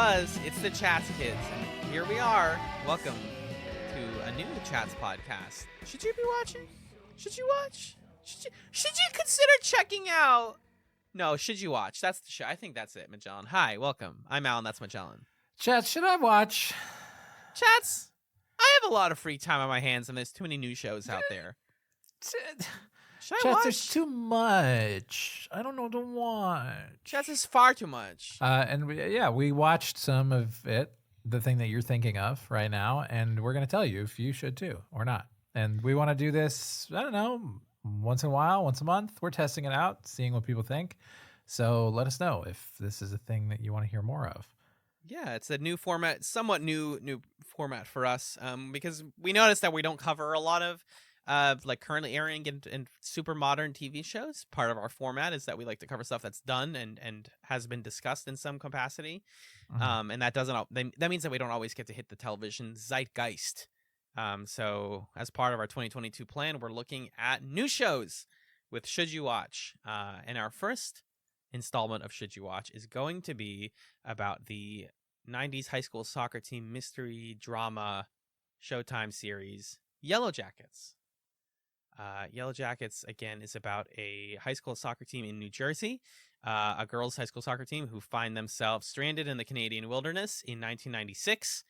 was. It's the Chatz kids, and here we are. Welcome to a new Chatz podcast. Should you be watching? Should you watch? Should you consider checking out? No, should you watch? That's the show. I think that's it, Magellan. Hi, welcome. I'm Alan. That's Magellan. Chatz, should I watch? Chatz, I have a lot of free time on my hands, and there's too many new shows out there. Should I watch? There's too much. I don't know to watch. Chatz is far too much. We watched some of it, the thing that you're thinking of right now, and we're going to tell you if you should too or not. And we want to do this, I don't know, once in a while, once a month. We're testing it out, seeing what people think. So let us know if this is a thing that you want to hear more of. Yeah, it's a new format, somewhat new format for us, because we noticed that we don't cover a lot of like currently airing and super modern TV shows. Part of our format is that we like to cover stuff that's done and has been discussed in some capacity, and that means that we don't always get to hit the television zeitgeist. So as part of our 2022 plan, we're looking at new shows with Should You Watch, and our first installment of Should You Watch is going to be about the 90s high school soccer team mystery drama Showtime series Yellowjackets. Yellowjackets, again, is about a high school soccer team in New Jersey, a girls' high school soccer team who find themselves stranded in the Canadian wilderness in 1996,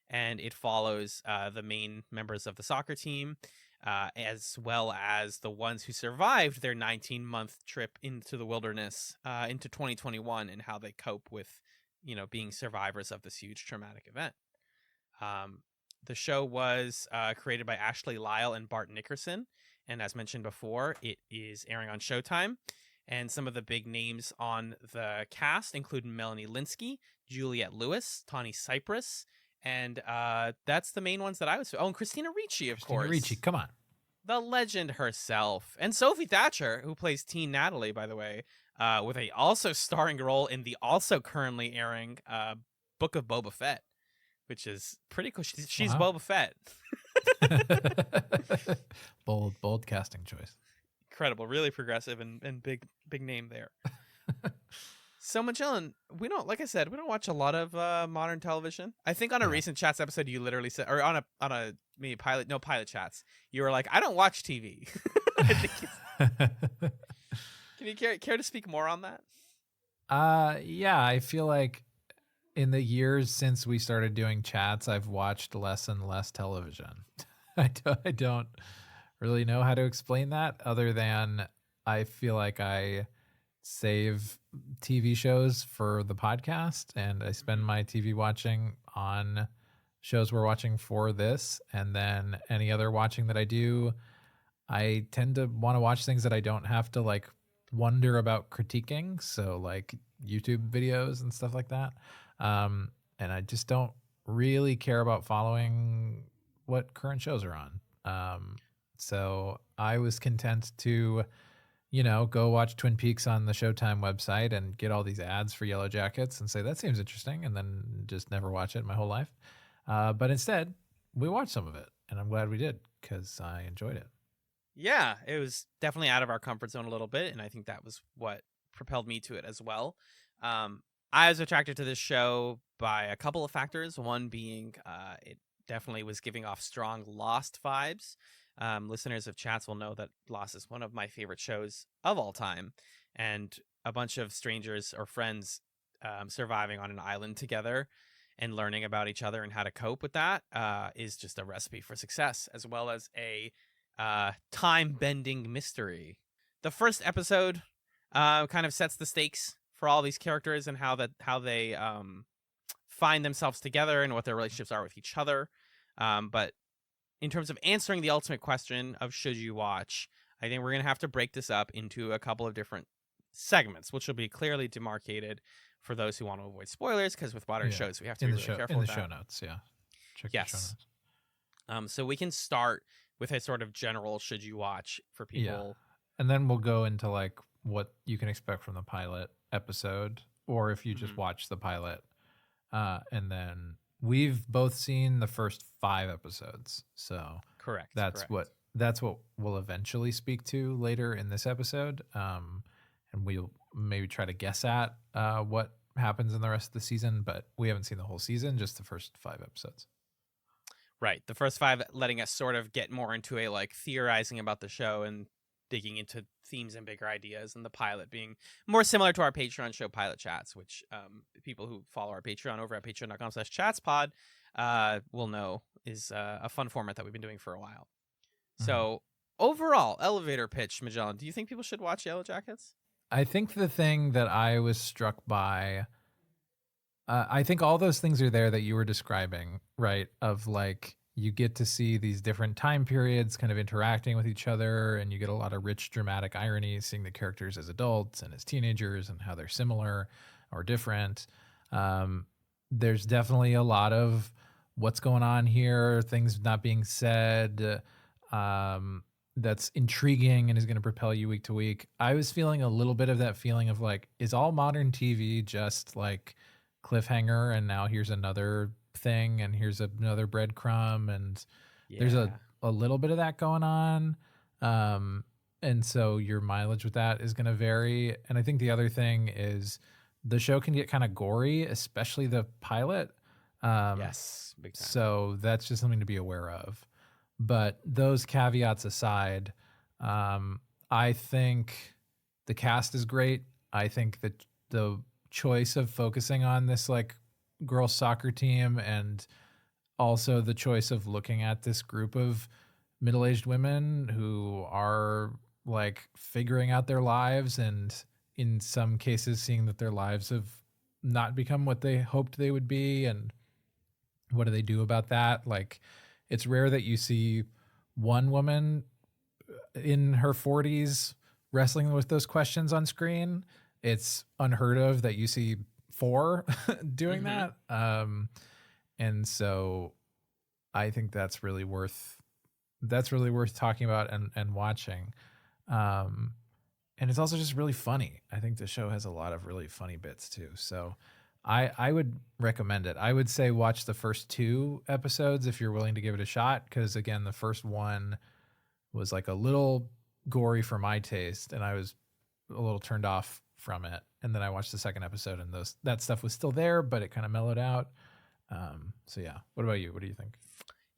and it follows the main members of the soccer team, as well as the ones who survived their 19-month trip into the wilderness into 2021 and how they cope with, being survivors of this huge traumatic event. The show was created by Ashley Lyle and Bart Nickerson. And as mentioned before, it is airing on Showtime. And some of the big names on the cast include Melanie Linsky, Juliette Lewis, Tawny Cypress, and that's the main ones that I was... Oh, and Christina Ricci, of course. Christina Ricci, come on. The legend herself. And Sophie Thatcher, who plays Teen Natalie, by the way, with a also starring role in the also currently airing Book of Boba Fett, which is pretty cool. She's Wow. Boba Fett. bold casting choice. Incredible, really progressive and big name there. So Magellan, we don't watch a lot of modern television. I think on a recent Chats episode, you literally said, or on a maybe pilot chats, you were like, I don't watch TV. Can you care to speak more on that? Yeah, I feel like in the years since we started doing chats, I've watched less and less television. I don't really know how to explain that other than I feel like I save TV shows for the podcast and I spend my TV watching on shows we're watching for this. And then any other watching that I do, I tend to want to watch things that I don't have to like wonder about critiquing. So like YouTube videos and stuff like that. And I just don't really care about following what current shows are on. So I was content to, go watch Twin Peaks on the Showtime website and get all these ads for Yellowjackets and say, that seems interesting, and then just never watch it my whole life. But instead, we watched some of it, and I'm glad we did because I enjoyed it. Yeah, it was definitely out of our comfort zone a little bit, and I think that was what propelled me to it as well. I was attracted to this show by a couple of factors. One being it definitely was giving off strong Lost vibes. Listeners of Chats will know that Lost is one of my favorite shows of all time. And a bunch of strangers or friends surviving on an island together and learning about each other and how to cope with that is just a recipe for success, as well as a time-bending mystery. The first episode kind of sets the stakes for all these characters and how they find themselves together and what their relationships are with each other. But in terms of answering the ultimate question of should you watch, I think we're going to have to break this up into a couple of different segments, which will be clearly demarcated for those who want to avoid spoilers, because with modern shows, we have to be really careful with that. In the show notes, yeah. Check yes. The show notes. So we can start with a sort of general should you watch for people. Yeah. And then we'll go into like what you can expect from the pilot episode, or if you just watch the pilot. And then we've both seen the first 5 episodes. So correct. That's what we'll eventually speak to later in this episode. And we'll maybe try to guess at what happens in the rest of the season, but we haven't seen the whole season, just the first 5 episodes. Right. The first 5 letting us sort of get more into a like theorizing about the show and digging into themes and bigger ideas, and the pilot being more similar to our Patreon show, Pilot Chats, which people who follow our Patreon over at patreon.com/chatspod will know is a fun format that we've been doing for a while. So overall, elevator pitch, Magellan, do you think people should watch Yellowjackets? I think the thing that I was struck by, I think all those things are there that you were describing, right? Of like, you get to see these different time periods kind of interacting with each other, and you get a lot of rich dramatic irony, seeing the characters as adults and as teenagers and how they're similar or different. There's definitely a lot of what's going on here, things not being said, that's intriguing and is going to propel you week to week. I was feeling a little bit of that feeling of like, is all modern TV just like cliffhanger, and now here's another thing, and here's another breadcrumb, and there's a little bit of that going on. And so your mileage with that is going to vary. And I think the other thing is the show can get kind of gory, especially the pilot. Yes, big time. So that's just something to be aware of. But those caveats aside, I think the cast is great. I think that the choice of focusing on this like girls soccer team, and also the choice of looking at this group of middle-aged women who are like figuring out their lives, and in some cases seeing that their lives have not become what they hoped they would be, and what do they do about that? Like, it's rare that you see one woman in her 40s wrestling with those questions on screen. It's unheard of that you see 4 doing that. And so I think that's really worth talking about and watching. And it's also just really funny. I think the show has a lot of really funny bits too. So I would recommend it. I would say watch the first 2 episodes if you're willing to give it a shot, because again, the first one was like a little gory for my taste, and I was a little turned off from it. And then I watched the second episode, and that stuff was still there, but it kind of mellowed out. So yeah, what about you? What do you think?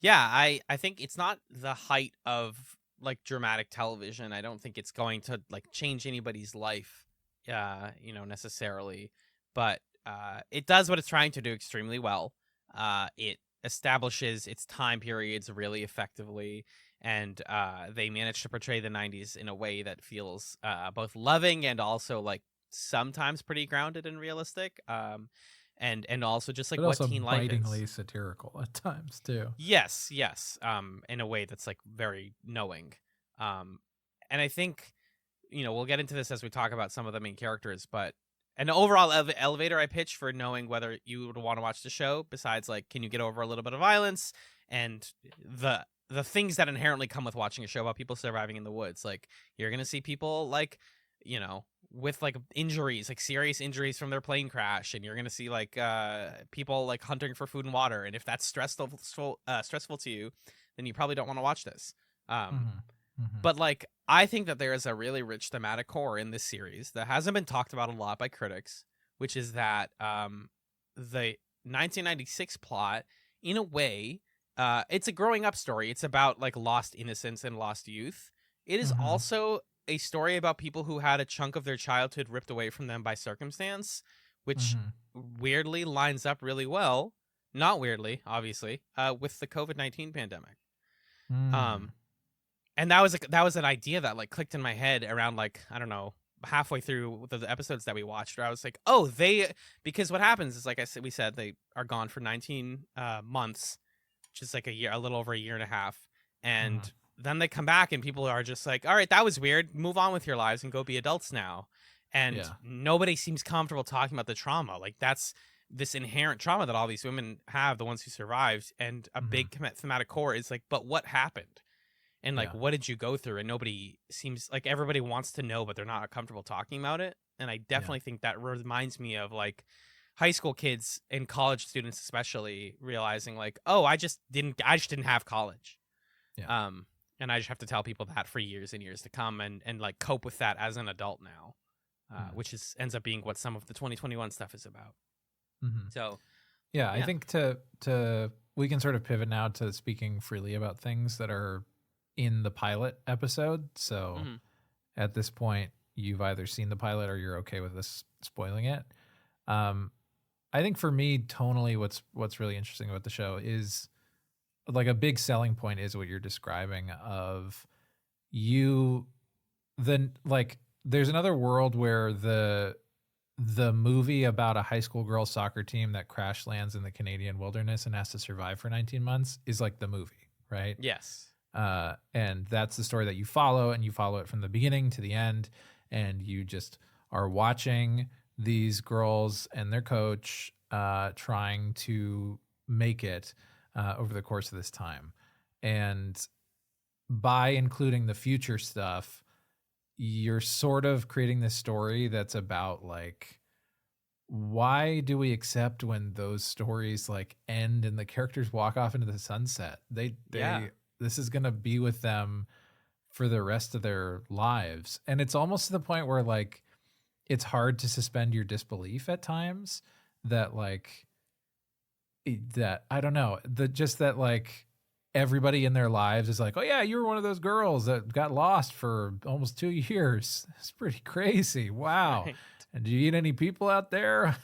Yeah, I think it's not the height of like dramatic television. I don't think it's going to like change anybody's life, necessarily, but it does what it's trying to do extremely well. It establishes its time periods really effectively, and they managed to portray the 90s in a way that feels both loving and also like sometimes pretty grounded and realistic. And also just like but what also teen life is. Bitingly satirical at times too. Yes. In a way that's like very knowing. And I think, we'll get into this as we talk about some of the main characters, but an overall elevator I pitch for knowing whether you would want to watch the show, besides like, can you get over a little bit of violence and the things that inherently come with watching a show about people surviving in the woods. Like, you're going to see people like, with like injuries, like serious injuries from their plane crash, and you're going to see like people like hunting for food and water. And if that's stressful to you, then you probably don't want to watch this. But like, I think that there is a really rich thematic core in this series that hasn't been talked about a lot by critics, which is that the 1996 plot, in a way, it's a growing up story. It's about like lost innocence and lost youth. It is also a story about people who had a chunk of their childhood ripped away from them by circumstance, which weirdly lines up really well, not weirdly, obviously, with the COVID-19 pandemic. And that was an idea that like clicked in my head around like, I don't know, halfway through the episodes that we watched, where I was like, oh, because what happens is, like we said, they are gone for 19 months, which is like a little over a year and a half. And then they come back and people are just like, all right, that was weird. Move on with your lives and go be adults now. And nobody seems comfortable talking about the trauma. Like, that's this inherent trauma that all these women have, the ones who survived. And a big thematic core is like, but what happened? And like, what did you go through? And nobody seems like, everybody wants to know, but they're not comfortable talking about it. And I definitely think that reminds me of like high school kids and college students, especially, realizing like, oh, I just didn't have college. And I just have to tell people that for years and years to come, and like cope with that as an adult now. which ends up being what some of the 2021 stuff is about. Mm-hmm. So, yeah, I think to we can sort of pivot now to speaking freely about things that are in the pilot episode. So at this point, you've either seen the pilot or you're okay with us spoiling it. I think for me, tonally, what's really interesting about the show is like a big selling point is what you're describing of there's another world where the movie about a high school girls soccer team that crash lands in the Canadian wilderness and has to survive for 19 months is like the movie, right? Yes. And that's the story that you follow, and you follow it from the beginning to the end, and you just are watching these girls and their coach trying to make it over the course of this time. And by including the future stuff, you're sort of creating this story that's about like, why do we accept when those stories like end and the characters walk off into the sunset? This is going to be with them for the rest of their lives. And it's almost to the point where like, it's hard to suspend your disbelief at times that like, that, I don't know, that like everybody in their lives is like, oh yeah, you were one of those girls that got lost for almost 2 years. It's pretty crazy. Wow. Right. And do you eat any people out there?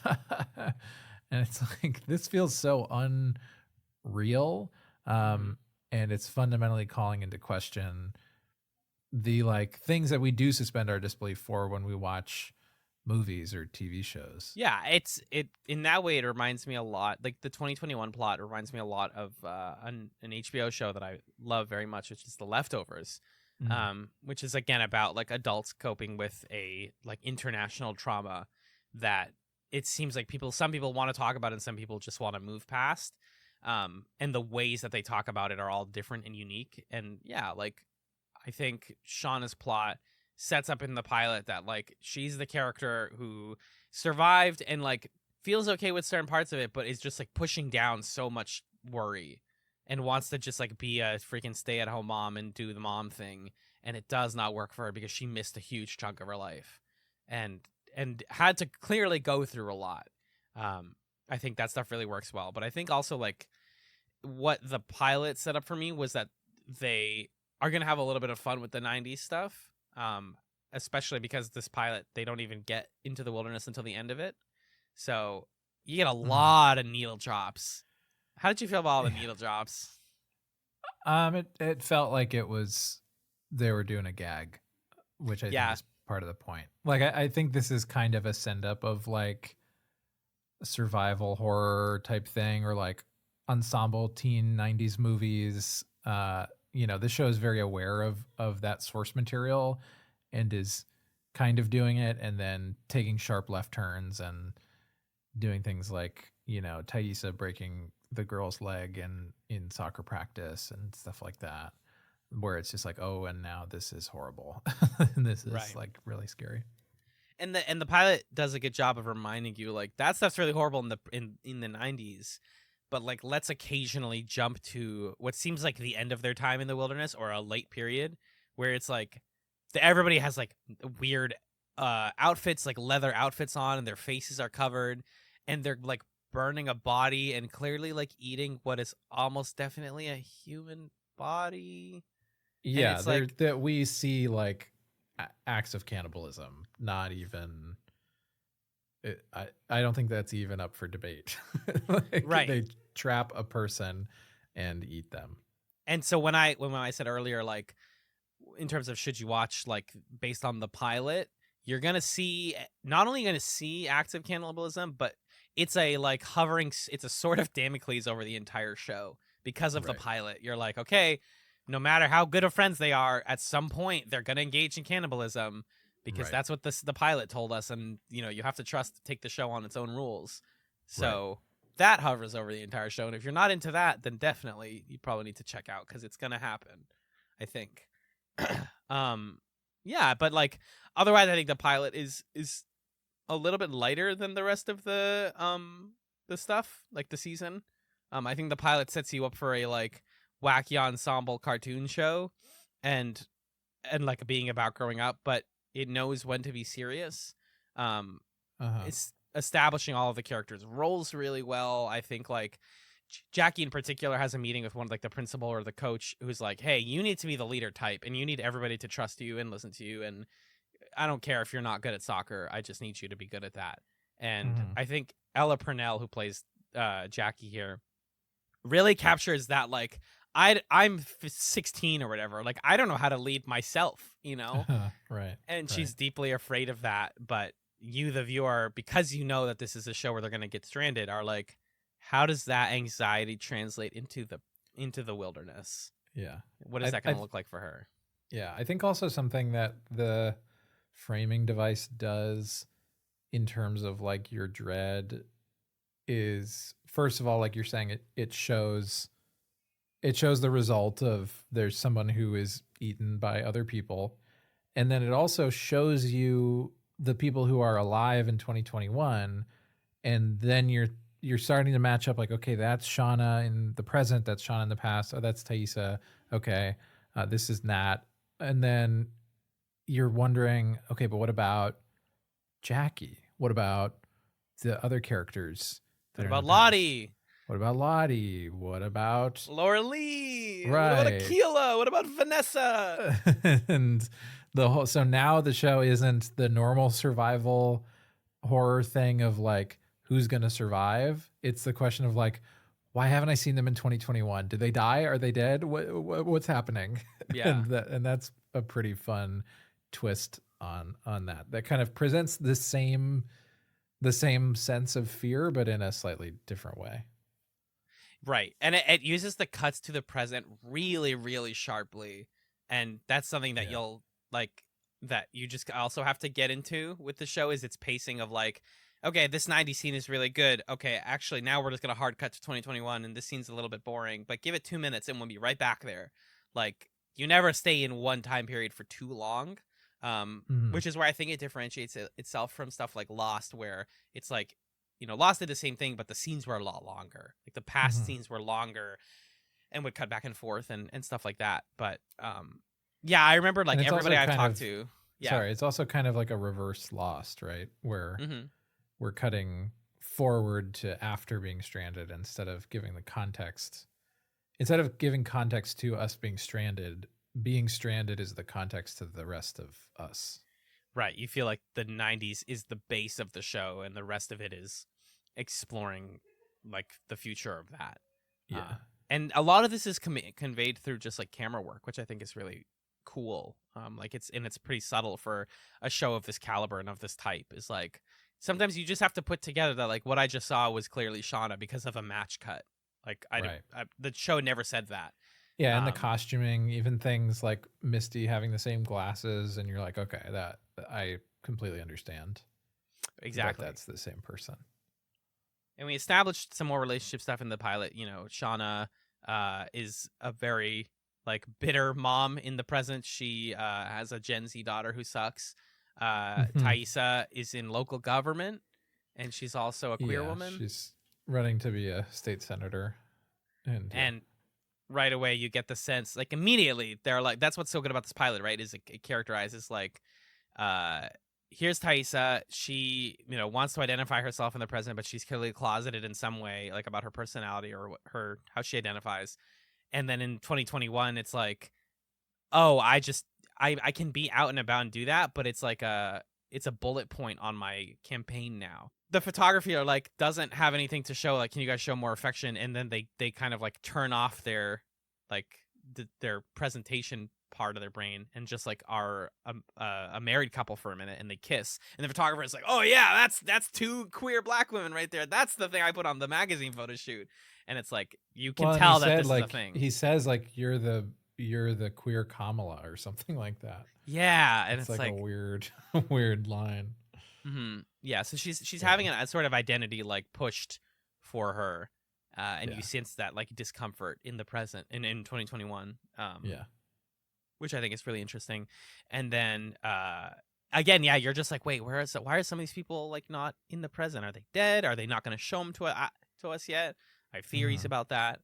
And it's like, this feels so unreal. And it's fundamentally calling into question the like things that we do suspend our disbelief for when we watch movies or TV shows. Yeah, it in that way it reminds me a lot, like the 2021 plot reminds me a lot of an HBO show that I love very much, which is The Leftovers. Which is again about like adults coping with a like international trauma that it seems like some people want to talk about and some people just want to move past. And the ways that they talk about it are all different and unique. And yeah, like I think Shauna's plot sets up in the pilot that like she's the character who survived and like feels okay with certain parts of it, but is just like pushing down so much worry and wants to just like be a freaking stay-at-home mom and do the mom thing, and it does not work for her because she missed a huge chunk of her life and had to clearly go through a lot. I think that stuff really works well, but I think also like what the pilot set up for me was that they are going to have a little bit of fun with the 90s stuff. Especially because this pilot, they don't even get into the wilderness until the end of it. So you get a lot of needle drops. How did you feel about all the needle drops? It felt like they were doing a gag, which I think is part of the point. Like, I think this is kind of a send up of like a survival horror type thing, or like ensemble teen 90s movies. This show is very aware of that source material and is kind of doing it and then taking sharp left turns and doing things like, Thaisa breaking the girl's leg in soccer practice and stuff like that, where it's just like, oh, and now this is horrible. And this is like really scary. And the pilot does a good job of reminding you like that stuff's really horrible in the 90s. But like, let's occasionally jump to what seems like the end of their time in the wilderness or a late period where it's like everybody has like weird outfits, like leather outfits on, and their faces are covered, and they're like burning a body and clearly like eating what is almost definitely a human body. Yeah, that we see like acts of cannibalism, not even. I don't think that's even up for debate. Like, they trap a person and eat them. And so when I said earlier, like in terms of should you watch, like based on the pilot, you're gonna see not only gonna see acts of cannibalism, but it's a like it's a sort of Damocles over the entire show because of the pilot. You're like, okay, no matter how good of friends they are, at some point they're gonna engage in cannibalism. Because that's what the pilot told us, and you have to take the show on its own rules. So that hovers over the entire show, and if you're not into that, then definitely you probably need to check out because it's gonna happen, I think. But like otherwise, I think the pilot is a little bit lighter than the rest of the stuff, like the season. I think the pilot sets you up for a like wacky ensemble cartoon show, and like being about growing up, but it knows when to be serious. Uh-huh. It's establishing all of the characters' roles really well. I think like Jackie in particular has a meeting with one of like the principal or the coach who's like, hey, you need to be the leader type and you need everybody to trust you and listen to you. And I don't care if you're not good at soccer. I just need you to be good at that. And Mhm. I think Ella Purnell, who plays Jackie here, really captures that like I'm 16 or whatever. Like I don't know how to lead myself, you know? Right. And Right. she's deeply afraid of that. But you, the viewer, because you know that this is a show where they're going to get stranded, are like, how does that anxiety translate into the wilderness? Yeah. What is I that I going to look like for her? yeah, I think also something that the framing device does in terms of like your dread is, first of all, like you're saying, it shows the result of there's someone who is eaten by other people, and then it also shows you the people who are alive in 2021, and then you're starting to match up like, okay, that's Shauna in the present, that's Shauna in the past, oh, that's Thaisa, okay, this is Nat, and then you're wondering, okay, but what about Jackie? What about the other characters What that are in the about past? Lottie? What about Lottie? What about Laura Lee? What about right? Akila? What about Vanessa? And the whole, so now the show isn't the normal survival horror thing of like who's going to survive. It's the question of like, why haven't I seen them in 2021? Did they die? Are they dead? What's happening? Yeah. And that's a pretty fun twist on that kind of presents the same sense of fear, but in a slightly different way. Right. And it uses the cuts to the present really, really sharply. And that's something that Yeah. you'll like, that you just also have to get into with the show, is its pacing of like, okay, this 90s scene is really good. Okay, actually, now we're just going to hard cut to 2021 and this scene's a little bit boring, but give it 2 minutes and we'll be right back there. Like, you never stay in one time period for too long. Mhm. Which is where I think it differentiates itself from stuff like Lost, where it's like, Lost did the same thing, but the scenes were a lot longer. Like the past Mhm. scenes were longer and would cut back and forth and stuff like that. But yeah, I remember And like it's everybody also I've kind talked of, to. Yeah. sorry, it's also kind of like a reverse Lost, right? Where Hmm. we're cutting forward to after being stranded instead of giving the context. Instead of giving context to us being stranded is the context to the rest of us. Right. You feel like the 90s is the base of the show and the rest of it is exploring like the future of that. Yeah. And a lot of this is conveyed through just like camera work, which I think is really cool. Like it's pretty subtle for a show of this caliber and of this type. Is like sometimes you just have to put together that like what I just saw was clearly Shauna because of a match cut. Like Right. the show never said that. Yeah, and the Um, costuming, even things like Misty having the same glasses, and you're like, okay, that I completely understand that exactly. that's the same person. And we established some more relationship stuff in the pilot. Shauna is a very like bitter mom in the present. She has a Gen Z daughter who sucks. Mhm. Thaisa is in local government, and she's also a queer Yeah, woman. she's running to be a state senator, and yeah. And right away, you get the sense, like immediately, they're like, that's what's so good about this pilot, right? Is it characterizes like, uh, here's Thaisa. She, wants to identify herself in the present, but she's clearly closeted in some way, like about her personality or how she identifies. And then in 2021, it's like, oh, I can be out and about and do that, but it's a bullet point on my campaign now. The photography are like doesn't have anything to show. Like, can you guys show more affection? And then they kind of like turn off their like their presentation part of their brain and just like are a married couple for a minute and they kiss. And the photographer is like, oh yeah, that's two queer black women right there. That's the thing I put on the magazine photo shoot. And it's like you can Well, and he tell that said this is a like thing. he says like you're the queer Kamala or something like that. Yeah, and It's it's like a like, weird weird line. yeah. So she's Yeah. having a sort of identity like pushed for her, and you Yeah. sense that like discomfort in the present in 2021, Yeah. which I think is really interesting. And then again, yeah, you're just like, wait, why are some of these people like not in the present? Are they dead? Are they not going to show them to us yet? I have theories Mhm. about that.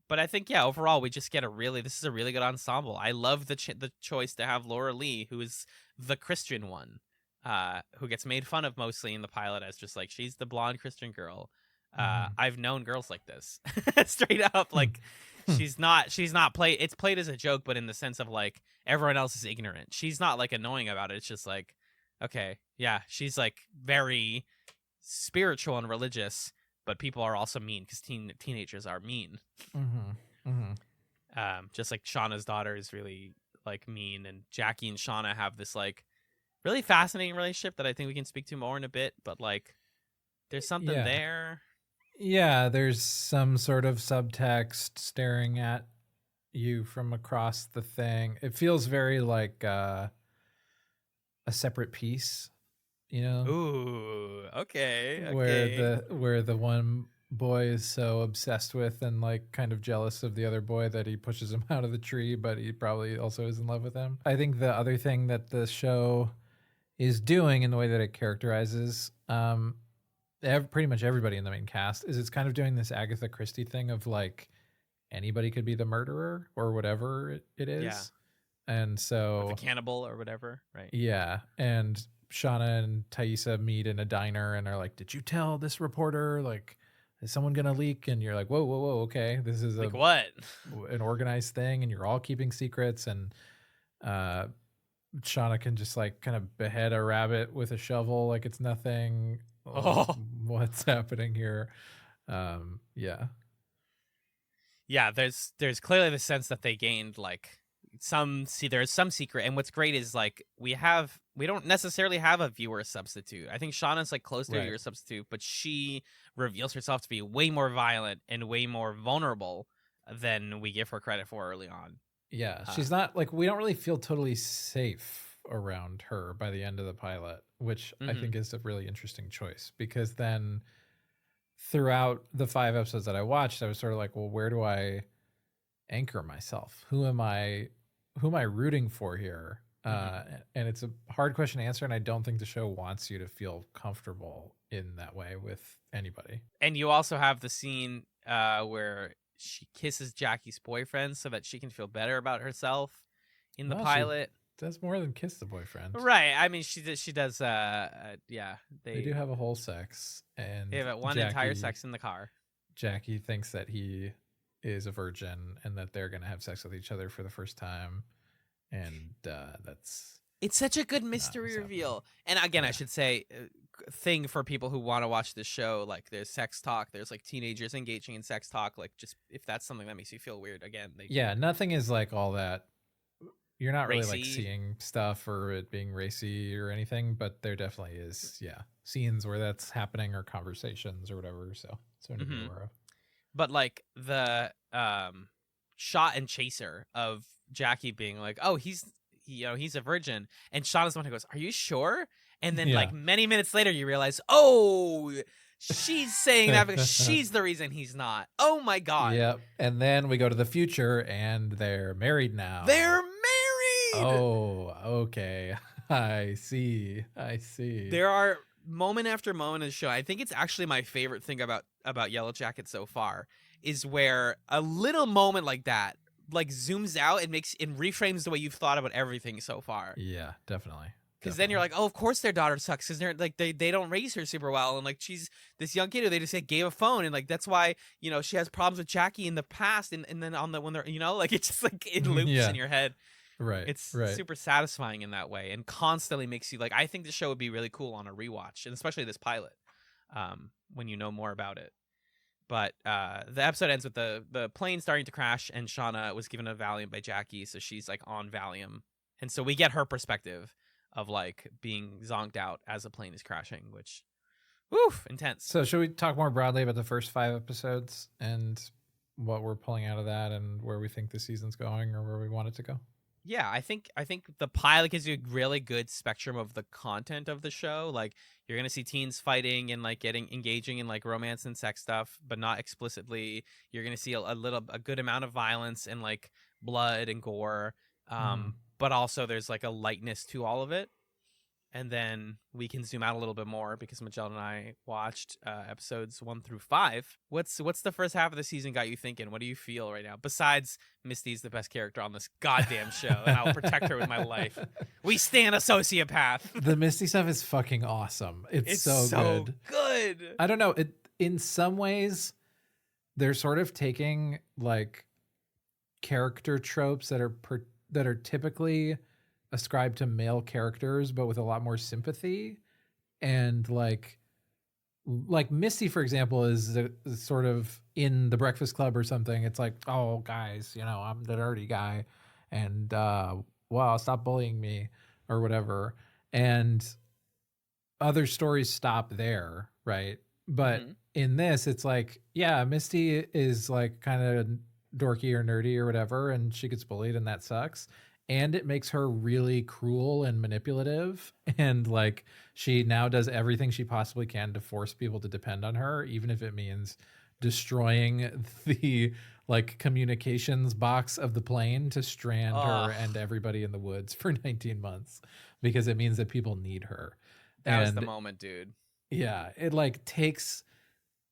But I think, yeah, overall, we just get this is a really good ensemble. I love the choice to have Laura Lee, who is the Christian one. who gets made fun of mostly in the pilot as just like she's the blonde Christian girl. Mhm. I've known girls like this. Straight up, Hmm. like she's not played, it's played as a joke, but in the sense of like everyone else is ignorant. She's not like annoying about it. It's just like, okay, yeah, she's like very spiritual and religious, but people are also mean because teenagers are mean. Mhm. Mhm. Just like Shauna's daughter is really like mean, and Jackie and Shauna have this like really fascinating relationship that I think we can speak to more in a bit. But like, there's something Yeah. there. Yeah, there's some sort of subtext staring at you from across the thing. It feels very like a separate piece, you know, Ooh, okay, where okay. the one boy is so obsessed with and like kind of jealous of the other boy that he pushes him out of the tree, but he probably also is in love with him. I think the other thing that the show is doing in the way that it characterizes pretty much everybody in the main cast is it's kind of doing this Agatha Christie thing of like anybody could be the murderer or whatever it Yeah, is. And or the so, cannibal or whatever, right? yeah. And Shauna and Thaisa meet in a diner and are like, "Did you tell this reporter? Like, is someone going to leak?" And you're like, "Whoa, whoa, whoa. Okay. This is Like what? an organized thing and you're all keeping secrets." And uh, Shauna can just like kind of behead a rabbit with a shovel like it's nothing. Oh, What's happening here? Yeah. yeah. There's clearly the sense that they gained like there's some secret, and what's great is like we don't necessarily have a viewer substitute. I think Shauna's like close to a Right. viewer substitute, but she reveals herself to be way more violent and way more vulnerable than we give her credit for early on. Yeah. Uh, She's not like, we don't really feel totally safe around her by the end of the pilot, which I mhm. think is a really interesting choice because then throughout the 5 episodes that I watched, I was sort of like, well, where do I anchor myself? Who am I rooting for here? Mhm. And it's a hard question to answer. And I don't think the show wants you to feel comfortable in that way with anybody. And you also have the scene where she kisses Jackie's boyfriend so that she can feel better about herself in the No, she pilot. does more than kiss the boyfriend. Right. I mean, she does. Yeah. They do They have a whole sex, they and have one entire Jackie sex in the car. Jackie thinks that he is a virgin and that they're gonna have sex with each other for the first time, and that's It's such a good not mystery what's happening. reveal. And again, I Yeah, should say, thing for people who want to watch this show, like there's sex talk, there's like teenagers engaging in sex talk. Like, just if that's something that makes you feel weird, again, they yeah. Nothing is like all that. You're not really like racy. seeing stuff or it being racy or anything, but there definitely is, yeah, scenes where that's happening or conversations or whatever. So something to be Hmm. aware of. But like the shot and chaser of Jackie being like, "Oh, he's a virgin," and Shauna's the one who goes, "Are you sure?" And then Yeah. like many minutes later, you realize, oh, she's saying that because she's the reason he's not. Oh my god, Yep. And then we go to the future and they're married they're now. married. Oh, okay. I see. I see. There are moment after moment in the show. I think it's actually my favorite thing about Yellowjackets so far is where a little moment like that like zooms out and reframes the way you've thought about everything so far. Yeah, definitely. Because then you're Definitely. like, oh, of course their daughter sucks because they're like they don't raise her super well, and like she's this young kid who they just like, gave a phone, and like that's why she has problems with Jackie in the past, and then on the when they're like it's just like it loops Yeah. in your head. Right. It's Right. super satisfying in that way, and constantly makes you like. I think the show would be really cool on a rewatch, and especially this pilot, when you know more about it. But the episode ends with the plane starting to crash, and Shauna was given a Valium by Jackie, so she's like on Valium, and so we get her perspective of like being zonked out as a plane is crashing, which, woof, intense. So should we talk more broadly about the first 5 episodes and what we're pulling out of that and where we think the season's going or where we want it to go? Yeah, I think the pilot gives you a really good spectrum of the content of the show. Like you're gonna see teens fighting and like engaging in like romance and sex stuff, but not explicitly. You're gonna see a good amount of violence and like blood and gore. Mhm. But also there's like a lightness to all of it. and then we can zoom out a little bit more because Magellan and I watched episodes 1 through 5. What's the first half of the season got you thinking? What do you feel right now? Besides, Misty's the best character on this goddamn show, and I'll protect her with my life. We stand a sociopath. The Misty stuff is fucking awesome. It's so good. I don't know. It in some ways, they're sort of taking like character tropes that are typically ascribed to male characters, but with a lot more sympathy. And like Misty, for example, is sort of in The Breakfast Club or something. It's like, oh, guys, I'm the dirty guy, and wow, stop bullying me or whatever. And other stories stop there, right? But in this, it's like, yeah, Misty is like kind of dorky or nerdy or whatever, and she gets bullied, and that sucks. And it makes her really cruel and manipulative. And like, she now does everything she possibly can to force people to depend on her, even if it means destroying the like communications box of the plane to strand her and everybody in the woods for 19 months, because it means that people need her. That was the moment, dude. Yeah. It like takes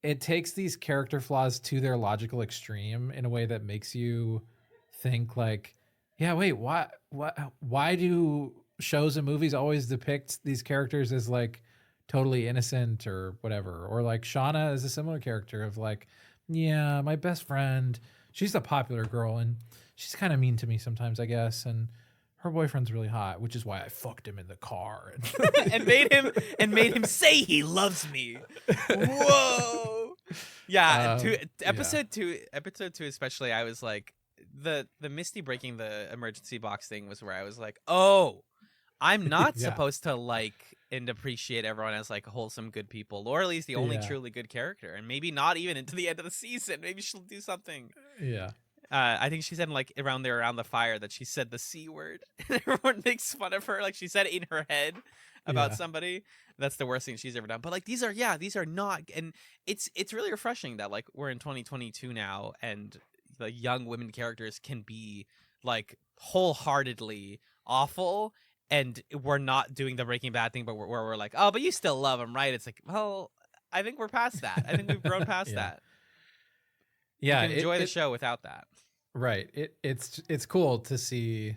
these character flaws to their logical extreme in a way that makes you think like, yeah, wait, why do shows and movies always depict these characters as like totally innocent or whatever? Or like Shauna is a similar character of like, yeah, my best friend, she's a popular girl and she's kind of mean to me sometimes, I guess. And her boyfriend's really hot, which is why I fucked him in the car and made him say he loves me. Whoa. Yeah, episode 2 especially, I was like, the Misty breaking the emergency box thing was where I was like, oh, I'm not supposed to like and appreciate everyone as like wholesome good people. Laura Lee's the only truly good character, and maybe not even into the end of the season. Maybe she'll do something. Yeah. I think she said like around the fire that she said the C word. Everyone makes fun of her. Like she said it in her head about somebody. That's the worst thing she's ever done. But like these are not, and it's really refreshing that like we're in 2022 now, and the young women characters can be like wholeheartedly awful, and we're not doing the Breaking Bad thing, but we're like, oh, but you still love them, right? It's like, well, I think we're past that. I think we've grown past that. Yeah, you can enjoy the show without that. Right. It's cool to see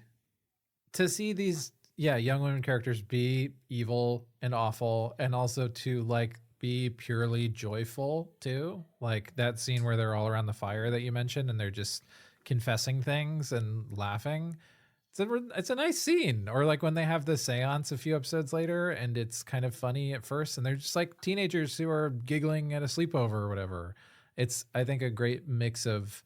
these young women characters be evil and awful, and also to like be purely joyful too. Like that scene where they're all around the fire that you mentioned and they're just confessing things and laughing. It's a nice scene. Or like when they have the seance a few episodes later and it's kind of funny at first and they're just like teenagers who are giggling at a sleepover or whatever. It's, I think, a great mix of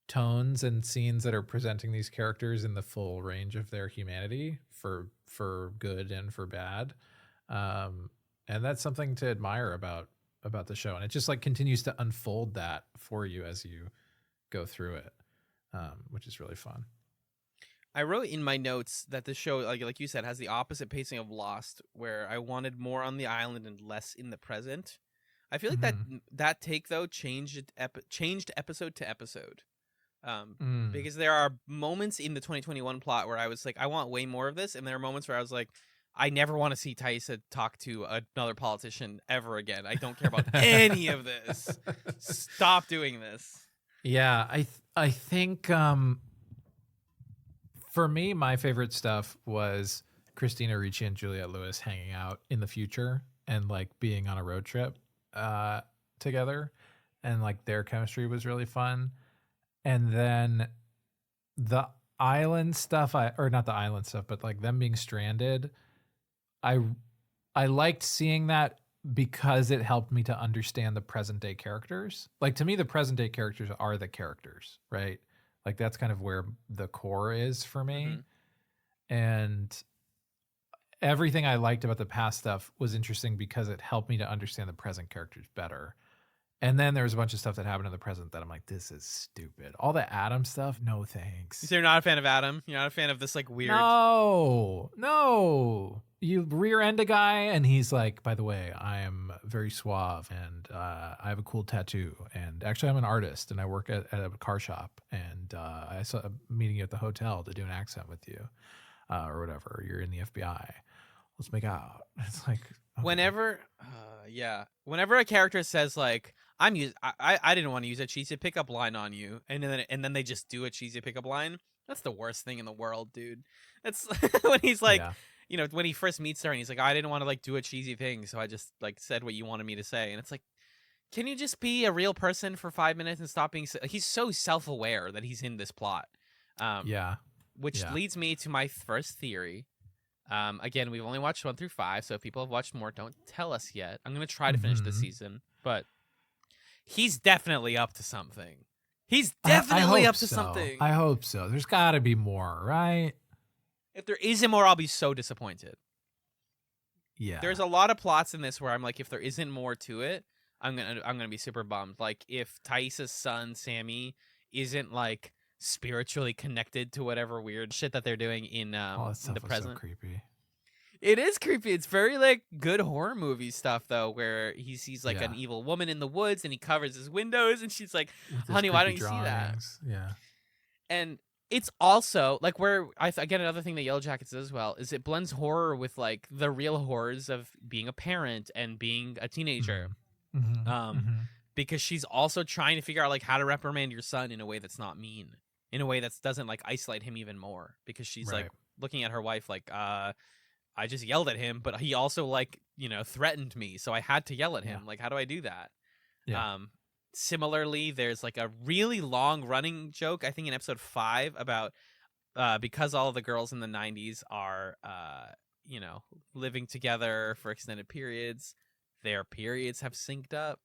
tones and scenes that are presenting these characters in the full range of their humanity for good and for bad. And that's something to admire about the show. And it just like continues to unfold that for you as you go through it, which is really fun. I wrote in my notes that the show, like you said, has the opposite pacing of Lost, where I wanted more on the island and less in the present. I feel like that take, though, changed episode to episode. Because there are moments in the 2021 plot where I was like, I want way more of this. And there are moments where I was like, I never want to see Taissa talk to another politician ever again. I don't care about any of this. Stop doing this. Yeah, I think for me, my favorite stuff was Christina Ricci and Juliette Lewis hanging out in the future and like being on a road trip together, and like their chemistry was really fun. And then the island stuff, or not the island stuff, but like them being stranded, I liked seeing that because it helped me to understand the present day characters. Like to me, the present day characters are the characters, right? Like that's kind of where the core is for me. And everything I liked about the past stuff was interesting because it helped me to understand the present characters better. And then there was a bunch of stuff that happened in the present that I'm like, this is stupid. All the Adam stuff, no thanks. So you're not a fan of Adam? You're not a fan of this like weird... No. You rear end a guy and he's like, by the way, I am very suave and I have a cool tattoo. And actually I'm an artist and I work at a car shop. And I saw a meeting you at the hotel to do an accent with you or whatever. You're in the FBI. let's make out. It's like, okay. Whenever a character says like, I didn't want to use a cheesy pickup line on you, and then they just do a cheesy pickup line. That's the worst thing in the world, dude. That's when he's like, when he first meets her and he's like, I didn't want to like do a cheesy thing, so I just like said what you wanted me to say, and it's like, can you just be a real person for 5 minutes and stop being? He's so self-aware that he's in this plot. Which leads me to my first theory. Again, we've only watched 1 through 5, so if people have watched more, don't tell us yet. I'm gonna try to finish this season, but he's definitely up to something. He's definitely up to something. I hope so. There's got to be more, right? If there isn't more, I'll be so disappointed. Yeah. There's a lot of plots in this where I'm like, if there isn't more to it, I'm gonna be super bummed. Like if Thaisa's son Sammy isn't like spiritually connected to whatever weird shit that they're doing in the present. So creepy. It is creepy. It's very like good horror movie stuff though, where he sees like an evil woman in the woods and he covers his windows and she's like, "Honey, why don't you see that?" Yeah. And it's also like where again another thing that Yellowjackets does as well is it blends horror with like the real horrors of being a parent and being a teenager. Because she's also trying to figure out like how to reprimand your son in a way that's not mean, in a way that doesn't like isolate him even more, because she's like looking at her wife like, I just yelled at him, but he also like, threatened me, so I had to yell at him. Like, how do I do that? Similarly, there's like a really long running joke, I think in episode 5 about because all of the girls in the 90s are living together for extended periods, their periods have synced up.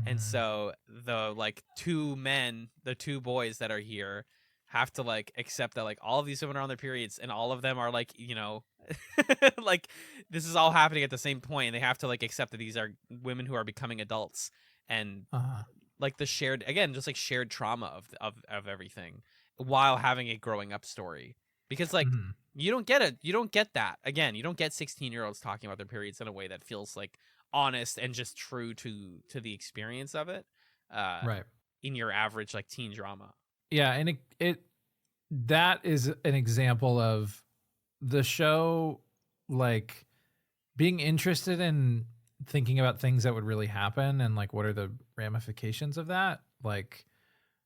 And so the like the two boys that are here have to like accept that like all of these women are on their periods and all of them are like, like this is all happening at the same point, and they have to like accept that these are women who are becoming adults, and like the shared trauma of everything while having a growing up story. Because like you don't get that. Again, you don't get 16-year-olds talking about their periods in a way that feels like honest and just true to the experience of it. In your average like teen drama. Yeah, and it that is an example of the show like being interested in thinking about things that would really happen and like what are the ramifications of that? Like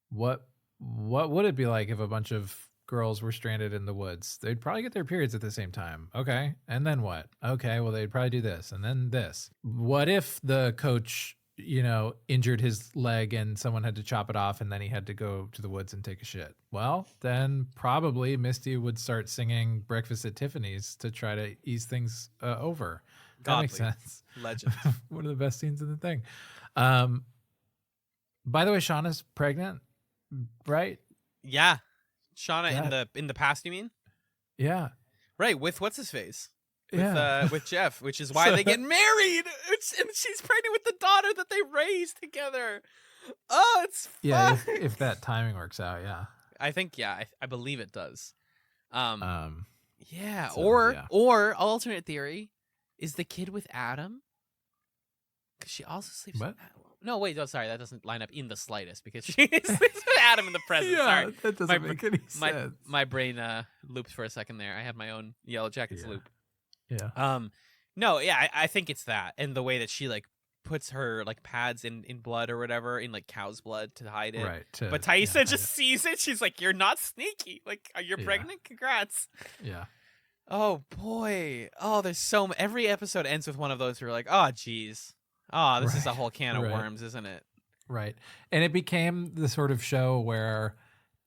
what would it be like if a bunch of girls were stranded in the woods? They'd probably get their periods at the same time. Okay. And then what? Okay, well they'd probably do this and then this. What if the coach, injured his leg and someone had to chop it off and then he had to go to the woods and take a shit? Well, then probably Misty would start singing Breakfast at Tiffany's to try to ease things over. That makes sense. Legend. One of the best scenes in the thing. By the way, Shauna's pregnant, right? Yeah. Shauna in the past, you mean? Yeah. Right, with what's his face? With Jeff, which is why they get married. And she's pregnant with the daughter that they raised together. Oh, it's fun. Yeah, if that timing works out, yeah. I think I believe it does. Yeah, so, or alternate theory is the kid with Adam, because she also sleeps with Adam. No, wait, sorry, that doesn't line up in the slightest, because she sleeps with Adam in the present. Sorry, that doesn't make any sense. My brain looped for a second there. I had my own Yellowjackets loop. Yeah. No, yeah, I think it's that, and the way that she like puts her like pads in blood or whatever, in like cow's blood to hide it. Right. But Thaisa just sees it. She's like, "You're not sneaky. Like, you're pregnant. Congrats." Yeah. Oh boy. Oh, there's every episode ends with one of those who are like, "Oh, geez. Oh, this is a whole can of worms, isn't it?" Right. And it became the sort of show where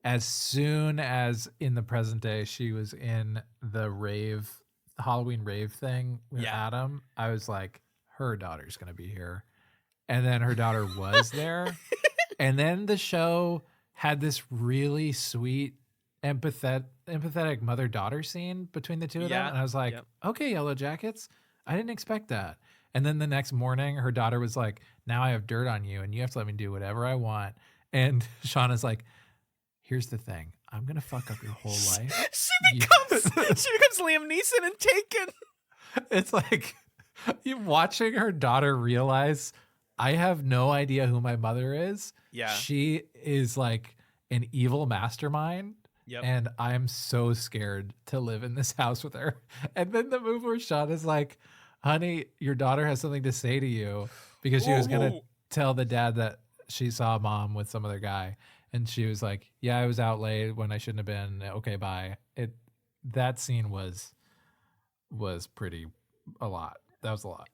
as soon as in the present day she was in the Halloween rave thing with Adam, I was like, her daughter's going to be here. And then her daughter was there. And then the show had this really sweet, empathetic mother-daughter scene between the two of them. And I was like, okay, Yellowjackets, I didn't expect that. And then the next morning, her daughter was like, now I have dirt on you and you have to let me do whatever I want. And Shauna's like, here's the thing. I'm going to fuck up your whole life. She becomes Liam Neeson and Taken. It's like you watching her daughter realize, I have no idea who my mother is. Yeah. She is like an evil mastermind Yep. And I'm so scared to live in this house with her. And then the move where Sean is like, honey, your daughter has something to say to you, because she was going to Whoa. tell the dad that she saw mom with some other guy. And she was like, yeah, I was out late when I shouldn't have been. Okay, bye. That scene was pretty, a lot. That was a lot.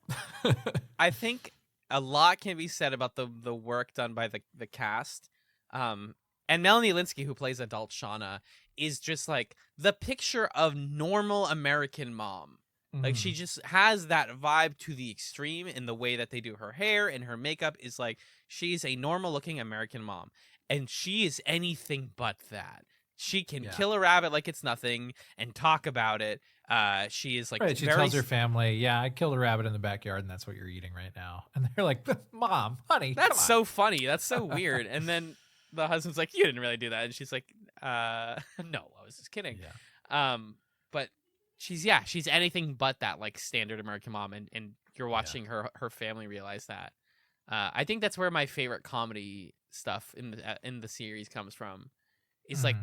I think a lot can be said about the work done by the cast. And Melanie Linsky, who plays adult Shauna, is just like the picture of normal American mom. Like, she just has that vibe to the extreme in the way that they do her hair and her makeup. Is like, she's a normal looking American mom, and she is anything but that. She can kill a rabbit like it's nothing and talk about it. She is like, right. She tells her family, yeah, I killed a rabbit in the backyard and that's what you're eating right now. And they're like, Mom, honey, that's so funny. That's so weird. And then the husband's like, you didn't really do that. And she's like, no, I was just kidding. Yeah. But she's anything but that, like, standard American mom. And you're watching her family realize that. I think that's where my favorite comedy stuff in the series comes from. It's like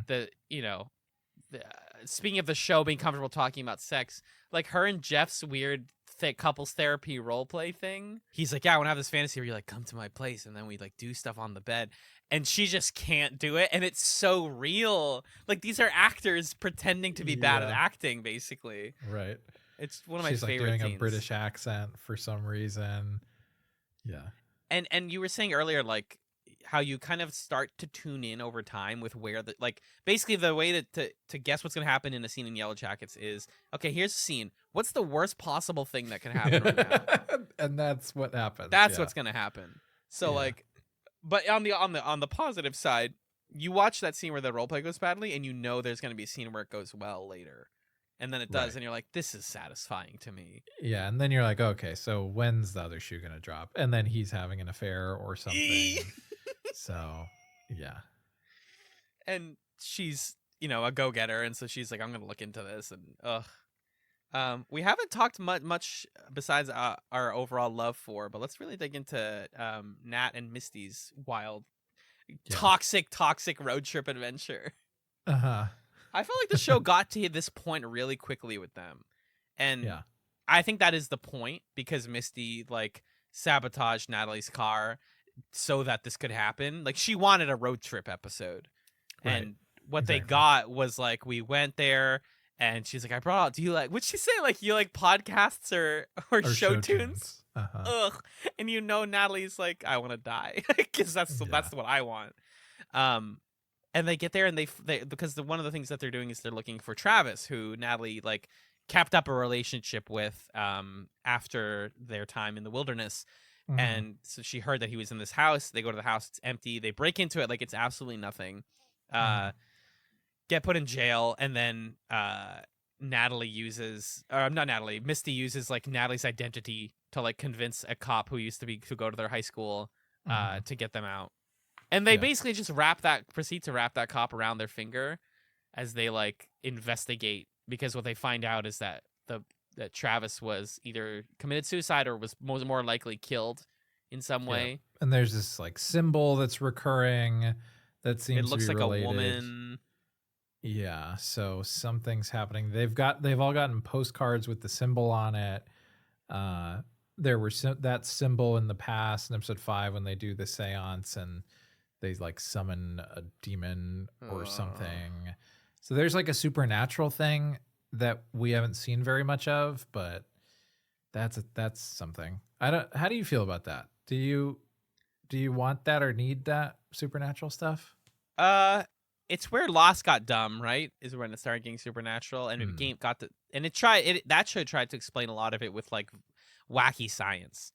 speaking of the show being comfortable talking about sex, like her and Jeff's weird couples therapy role play thing. He's like, yeah, I want to have this fantasy where you like come to my place and then we like do stuff on the bed, and she just can't do it, and it's so real. Like, these are actors pretending to be bad at acting, basically. Right. It's one of my She's favorite like doing scenes. a British accent for some reason. Yeah. And you were saying earlier, like, how you kind of start to tune in over time with where the, like, basically the way that to guess what's going to happen in a scene in Yellowjackets is, okay, here's a scene. What's the worst possible thing that can happen right now? And that's what happens. That's what's going to happen. So like, but on the positive side, you watch that scene where the roleplay goes badly, and you know there's going to be a scene where it goes well later. And then it does, and you're like, this is satisfying to me. Yeah, and then you're like, okay, so when's the other shoe going to drop? And then he's having an affair or something. So, yeah. And she's, a go-getter, and so she's like, I'm going to look into this, and we haven't talked much besides our overall love for, but let's really dig into Nat and Misty's wild, toxic road trip adventure. Uh-huh. I felt like the show got to this point really quickly with them. And I think that is the point, because Misty, like, sabotaged Natalie's car so that this could happen. Like, she wanted a road trip episode. Right. And what they got was, like, we went there, and she's like, I brought out, do you like, what'd she say? Like, you like podcasts or show tunes? Uh-huh. Ugh. And Natalie's like, I want to die. Because that's what I want. And they get there, and they because one of the things that they're doing is they're looking for Travis, who Natalie like kept up a relationship with after their time in the wilderness. Mm-hmm. And so she heard that he was in this house. They go to the house, it's empty. They break into it like it's absolutely nothing. Get put in jail, and then Misty uses like Natalie's identity to like convince a cop who go to their high school to get them out. And they basically just proceed to wrap that cop around their finger as they like investigate, because what they find out is that that Travis was either committed suicide or was more likely killed in some way. And there's this like symbol that's recurring that seems it looks to be like related. A woman. Yeah, so something's happening. They've all gotten postcards with the symbol on it. There were that symbol in the past in episode 5 when they do the seance and they like summon a demon or something. So there's like a supernatural thing that we haven't seen very much of, but that's something. How do you feel about that? Do you want that or need that supernatural stuff? It's where Lost got dumb, right? Is when it started getting supernatural, and that show tried to explain a lot of it with like wacky science.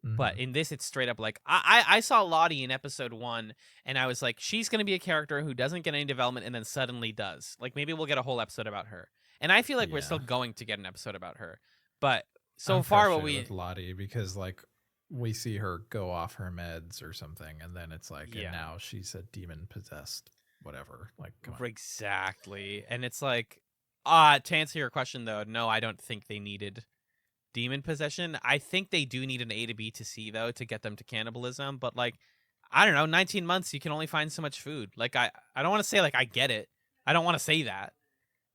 But in this, it's straight up like I saw Lottie in episode 1, and I was like, she's gonna be a character who doesn't get any development and then suddenly does. Like, maybe we'll get a whole episode about her, and I feel like we're still going to get an episode about her. But so far, what with Lottie, because like we see her go off her meds or something, and then it's like, and now she's a demon possessed, whatever. Like, come on. Exactly, and it's like, to answer your question though, no, I don't think they needed demon possession. I think they do need an A to B to C though to get them to cannibalism, but like, I don't know, 19 months you can only find so much food. Like, I don't want to say like I get it, I don't want to say that,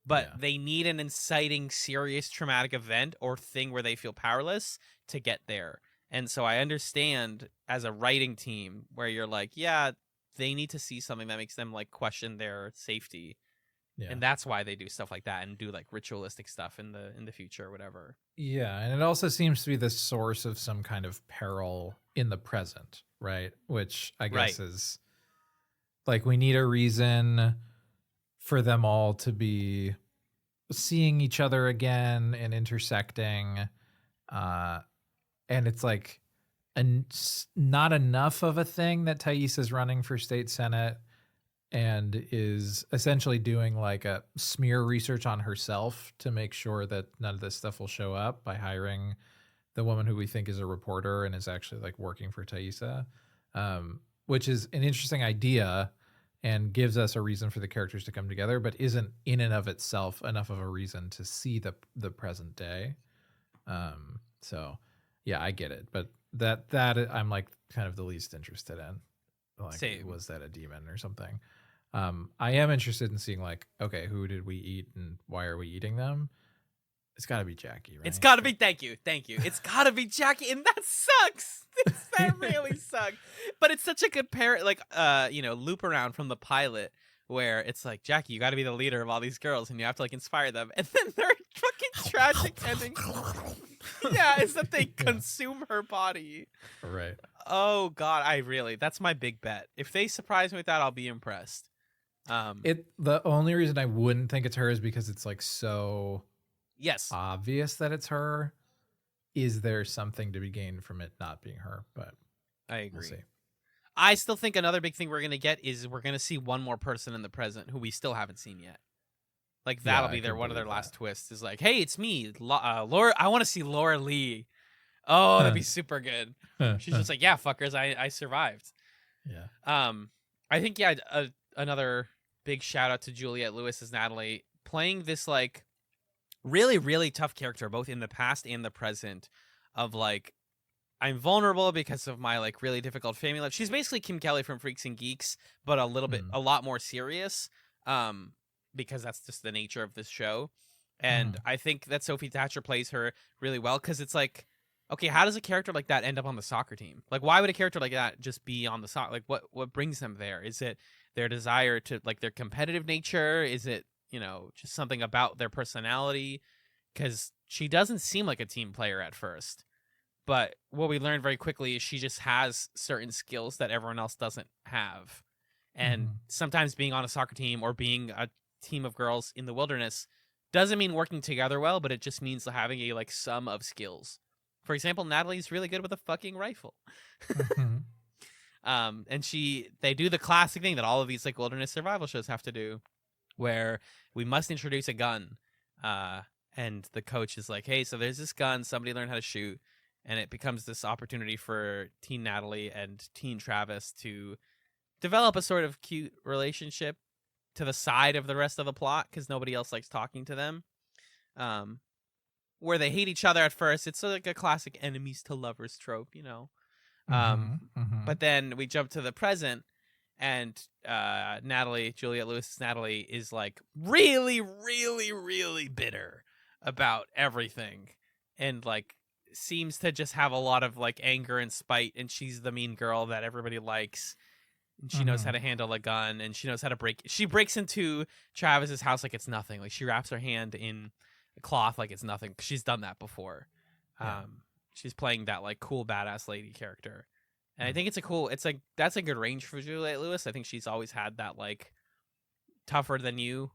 but Yeah. they need an inciting, serious, traumatic event or thing where they feel powerless to get there. And so I understand as a writing team where you're like, yeah, they need to see something that makes them like question their safety. Yeah. And that's why they do stuff like that and do like ritualistic stuff in the future or whatever. Yeah, and it also seems to be the source of some kind of peril in the present, right? Which I guess is like we need a reason for them all to be seeing each other again and intersecting. And it's like not enough of a thing that Thais is running for state senate and is essentially doing like a smear research on herself to make sure that none of this stuff will show up by hiring the woman who we think is a reporter and is actually like working for Thaisa, which is an interesting idea and gives us a reason for the characters to come together, but isn't in and of itself enough of a reason to see the present day. So yeah, I get it, but that I'm like kind of the least interested in. Like, Same. was that a demon or something? I am interested in seeing like, okay, who did we eat and why are we eating them? It's got to be Jackie, right? It's got to be. Thank you. It's got to be Jackie, and that sucks. That really sucks. But it's such a good like loop around from the pilot where it's like, Jackie, you got to be the leader of all these girls, and you have to like inspire them, and then their fucking tragic ending. Yeah, is that they consume her body. Right. Oh God, that's my big bet. If they surprise me with that, I'll be impressed. The only reason I wouldn't think it's her is because it's like so obvious that it's her. Is there something to be gained from it not being her? But I agree. We'll see. I still think another big thing we're going to get is we're going to see one more person in the present who we still haven't seen yet. Like that'll be one of their last twists is like, hey, it's me, Laura. I want to see Laura Lee. Oh, that'd be super good. She's just like, yeah, fuckers, I survived. Yeah. I think another big shout out to Juliette Lewis as Natalie playing this like really, really tough character, both in the past and the present, of like, I'm vulnerable because of my like really difficult family life. She's basically Kim Kelly from Freaks and Geeks, but a lot more serious. Because that's just the nature of this show. And I think that Sophie Thatcher plays her really well because it's like, okay, how does a character like that end up on the soccer team? Like, why would a character like that just be on the soccer? Like, what brings them there? Is it their desire to like their competitive nature? Is it, just something about their personality? Because she doesn't seem like a team player at first. But what we learned very quickly is she just has certain skills that everyone else doesn't have. And sometimes being on a soccer team or being a team of girls in the wilderness doesn't mean working together well, but it just means having a like sum of skills. For example, Natalie's really good with a fucking rifle. And they do the classic thing that all of these like wilderness survival shows have to do, where we must introduce a gun. And the coach is like, hey, so there's this gun, somebody learn how to shoot. And it becomes this opportunity for teen Natalie and teen Travis to develop a sort of cute relationship to the side of the rest of the plot because nobody else likes talking to them. Where they hate each other at first. It's like a classic enemies to lovers trope, But then we jump to the present, and Juliette Lewis' Natalie is like really, really, really bitter about everything, and like seems to just have a lot of like anger and spite, and she's the mean girl that everybody likes. And she knows how to handle a gun, and she knows how to she breaks into Travis's house like it's nothing. Like she wraps her hand in a cloth like it's nothing. She's done that before. Yeah. She's playing that like cool badass lady character. And I think that's a good range for Juliette Lewis. I think she's always had that like tougher than you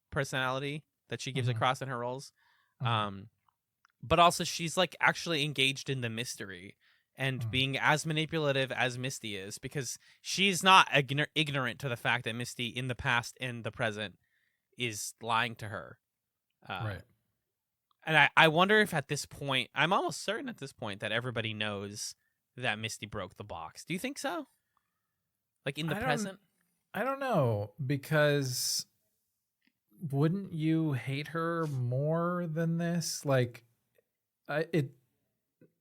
personality that she gives across in her roles. But also she's like actually engaged in the mystery and being as manipulative as Misty is, because she's not ignorant to the fact that Misty in the past and the present is lying to her. Right. And I wonder if at this point, I'm almost certain at this point that everybody knows that Misty broke the box. Do you think so? Like in the present? I don't know, because wouldn't you hate her more than this? Like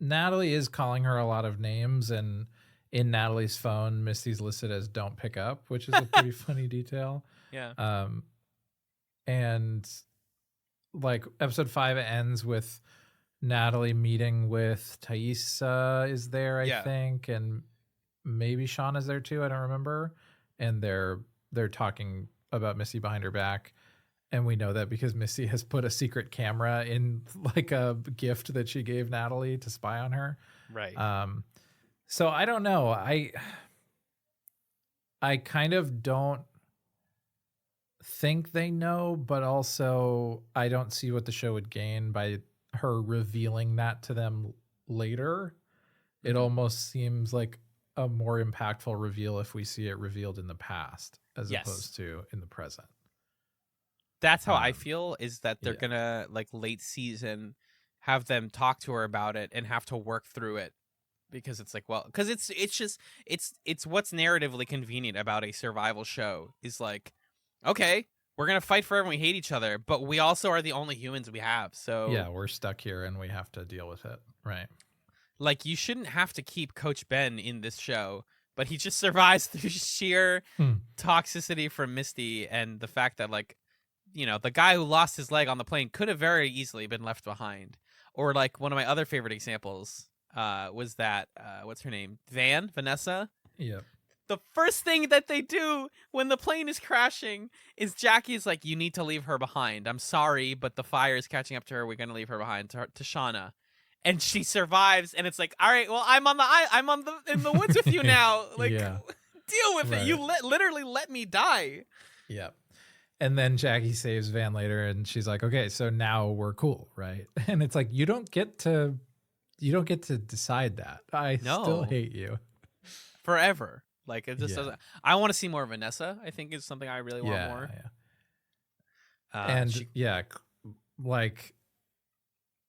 Natalie is calling her a lot of names, and in Natalie's phone, Misty's listed as "don't pick up," which is a pretty funny detail. Yeah. and like episode 5 ends with Natalie meeting with Thaisa is there, I Yeah. think, and maybe Sean is there too. I don't remember. And they're talking about Missy behind her back. And we know that because Missy has put a secret camera in like a gift that she gave Natalie to spy on her. Right. So I don't know. I kind of don't think they know, but also I don't see what the show would gain by her revealing that to them later. It almost seems like a more impactful reveal if we see it revealed in the past as opposed to in the present. That's how I feel, is that they're gonna, like, late season have them talk to her about it and have to work through it, because it's like, well, because it's just it's what's narratively convenient about a survival show is like, okay, we're gonna fight forever and we hate each other, but we also are the only humans we have, so yeah, we're stuck here and we have to deal with it, right? Like, you shouldn't have to keep Coach Ben in this show, but he just survives through sheer toxicity from Misty and the fact that, like, you know, the guy who lost his leg on the plane could have very easily been left behind. Or, like, one of my other favorite examples was that, what's her name? Vanessa? Yeah. The first thing that they do when the plane is crashing is Jackie's like, you need to leave her behind. I'm sorry, but the fire is catching up to her. We're going to leave her behind, to Shauna. And she survives, and it's like, all right, well, I'm in the woods with you now. Like, deal with it. You literally let me die. Yeah. And then Jackie saves Van later, and she's like, okay, so now we're cool, right? And it's like, you don't get to decide that. I still hate you forever. Like, it just doesn't. I want to see more of Vanessa. I think is something I really want more. Yeah. And like,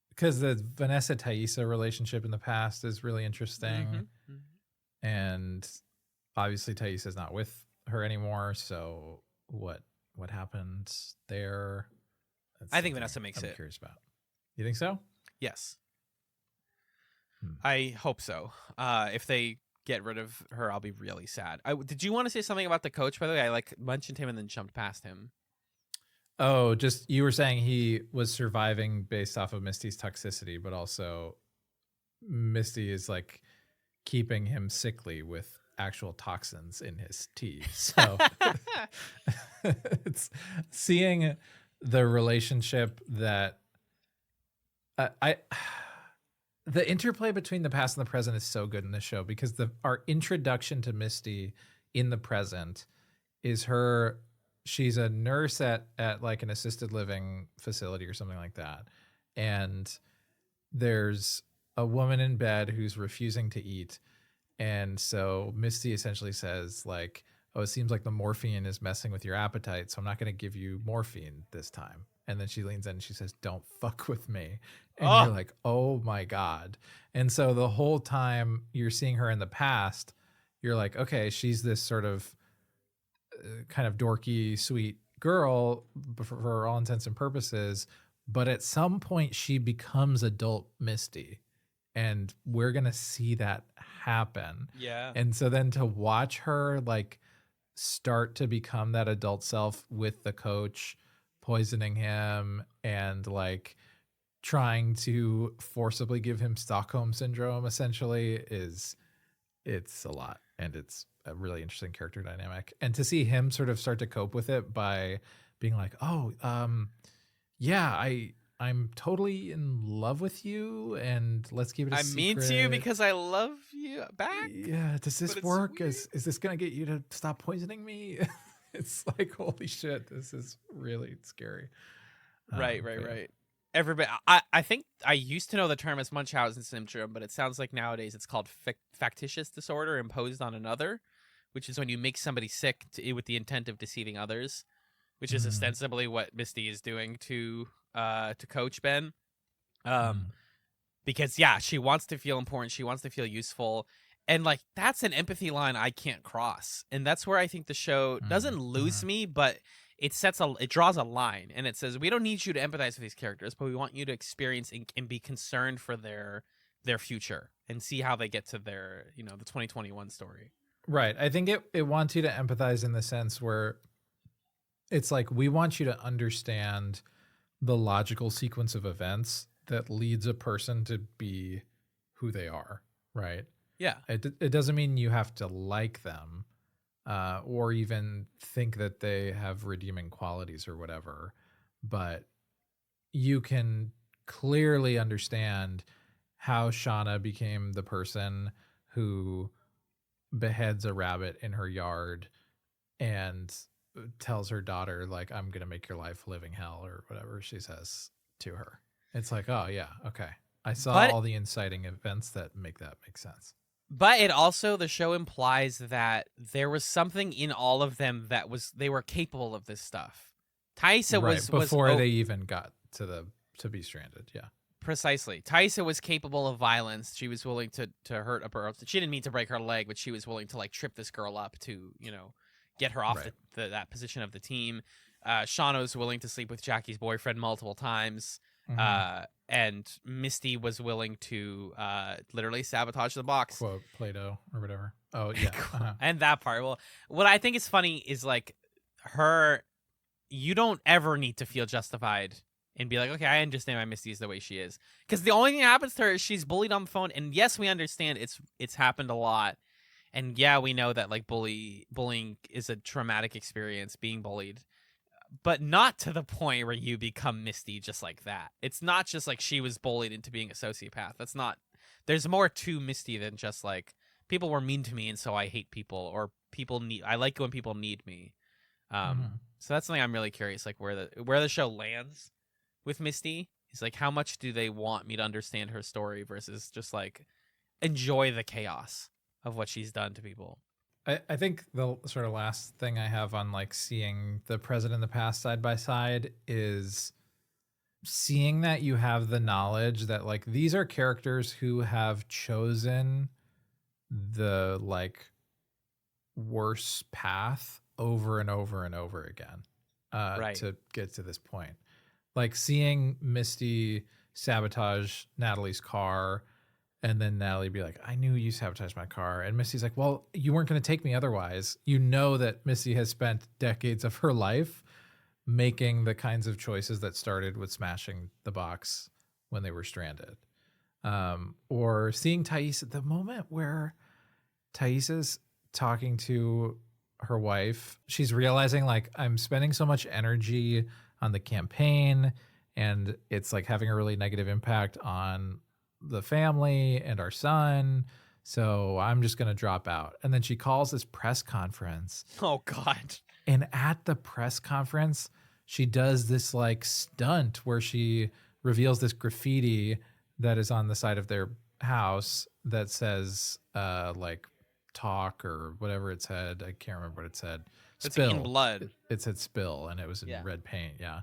because the Vanessa Thaisa relationship in the past is really interesting, and obviously Thaisa's not with her anymore. So what happened there? I think Vanessa makes it. I'm curious about. You think so? Yes. I hope so. If they get rid of her, I'll be really sad. Did you want to say something about the coach, by the way? I like mentioned him and then jumped past him. Oh, just you were saying he was surviving based off of Misty's toxicity, but also Misty is like keeping him sickly with actual toxins in his tea. So it's seeing the relationship that the interplay between the past and the present is so good in this show, because our introduction to Misty in the present is her. She's a nurse at like an assisted living facility or something like that. And there's a woman in bed who's refusing to eat. And so Misty essentially says like, oh, it seems like the morphine is messing with your appetite, so I'm not going to give you morphine this time. And then she leans in and she says, don't fuck with me. And you're like, oh my God. And so the whole time you're seeing her in the past, you're like, okay, she's this sort of kind of dorky, sweet girl for all intents and purposes. But at some point she becomes adult Misty, and we're going to see that happen. Yeah. And so then to watch her like start to become that adult self with the coach poisoning him and like trying to forcibly give him Stockholm syndrome essentially it's a lot, and it's a really interesting character dynamic. And to see him sort of start to cope with it by being like, oh, yeah, I'm totally in love with you, and let's keep it a secret. I mean to you because I love you back. Yeah, does this work? Is this gonna get you to stop poisoning me? It's like, holy shit, this is really scary. Right. Everybody, I think I used to know the term as Munchausen syndrome, but it sounds like nowadays it's called factitious disorder imposed on another, which is when you make somebody sick with the intent of deceiving others, which is ostensibly what Misty is doing to Coach Ben. Because yeah, she wants to feel important, she wants to feel useful, and like that's an empathy line I can't cross. And that's where I think the show doesn't lose me, but it draws a line, and it says, we don't need you to empathize with these characters, but we want you to experience and be concerned for their future and see how they get to their, the 2021 story. Right. I think it wants you to empathize in the sense where It's like we want you to understand the logical sequence of events that leads a person to be who they are, right? Yeah. It doesn't mean you have to like them or even think that they have redeeming qualities or whatever, but you can clearly understand how Shauna became the person who beheads a rabbit in her yard and tells her daughter, like, I'm going to make your life a living hell, or whatever she says to her. It's like, oh, yeah, okay. I saw But all the inciting events that make sense. But it also, the show implies that there was something in all of them that they were capable of this stuff. Taissa Right, was before they even got to be stranded. Yeah. precisely. Taissa was capable of violence. She was willing to hurt a girl. She didn't mean to break her leg, but she was willing to like trip this girl up to, get her off Right. that position of the team. Shauna was willing to sleep with Jackie's boyfriend multiple times. Mhm. And Misty was willing to literally sabotage the box. Quote Plato or whatever. Oh, yeah. Uh-huh. And that part. Well, what I think is funny is like you don't ever need to feel justified and be like, okay, I understand why Misty is the way she is. Because the only thing that happens to her is she's bullied on the phone. And yes, we understand it's happened a lot. And yeah, we know that like bullying is a traumatic experience, being bullied. But not to the point where you become Misty just like that. It's not just like she was bullied into being a sociopath. That's not. There's more to Misty than just like people were mean to me and so I hate people, or I like when people need me. So that's something I'm really curious, like where the show lands with Misty is like how much do they want me to understand her story versus just like enjoy the chaos of what she's done to people. I think the sort of last thing I have on like seeing the present and the past side by side is seeing that you have the knowledge that like these are characters who have chosen the like worse path over and over and over again Right. to get to this point. Like seeing Misty sabotage Natalie's car and then Natalie be like, I knew you sabotaged my car. And Misty's like, well, you weren't going to take me otherwise. You know that Misty has spent decades of her life making the kinds of choices that started with smashing the box when they were stranded. Or seeing Taissa, the moment where Taissa's talking to her wife, she's realizing like, I'm spending so much energy on the campaign and it's like having a really negative impact on the family and our son, so I'm just going to drop out. And then she calls this press conference. Oh God. And at the press conference, she does this like stunt where she reveals this graffiti that is on the side of their house that says like talk or whatever it said. I can't remember what it said. It's in blood. It said spill and it was in Yeah. red paint. Yeah.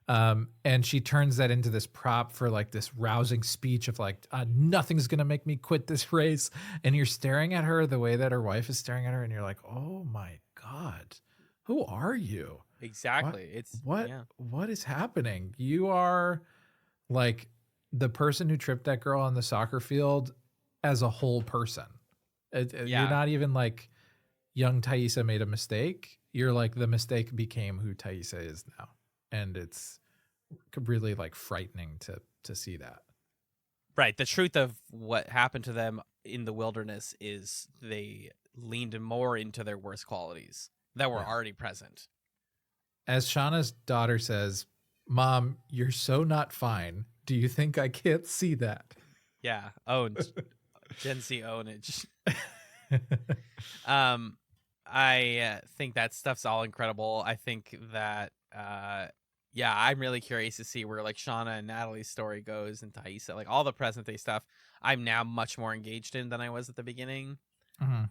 And she turns that into this prop for like this rousing speech of like, nothing's going to make me quit this race. And you're staring at her the way that her wife is staring at her. And you're like, oh my God, who are you? Exactly. What is happening? You are like the person who tripped that girl on the soccer field as a whole person. You're not even like young Taissa made a mistake. You're like the mistake became who Taissa is now. And it's really like frightening to see that. Right. The truth of what happened to them in the wilderness is they leaned more into their worst qualities that were already present. As Shauna's daughter says, Mom, you're so not fine. Do you think I can't see that? Yeah. Owned. Gen Z ownage. I think that stuff's all incredible. I think that I'm really curious to see where like Shauna and Natalie's story goes and Taissa, like all the present day stuff. I'm now much more engaged in than I was at the beginning.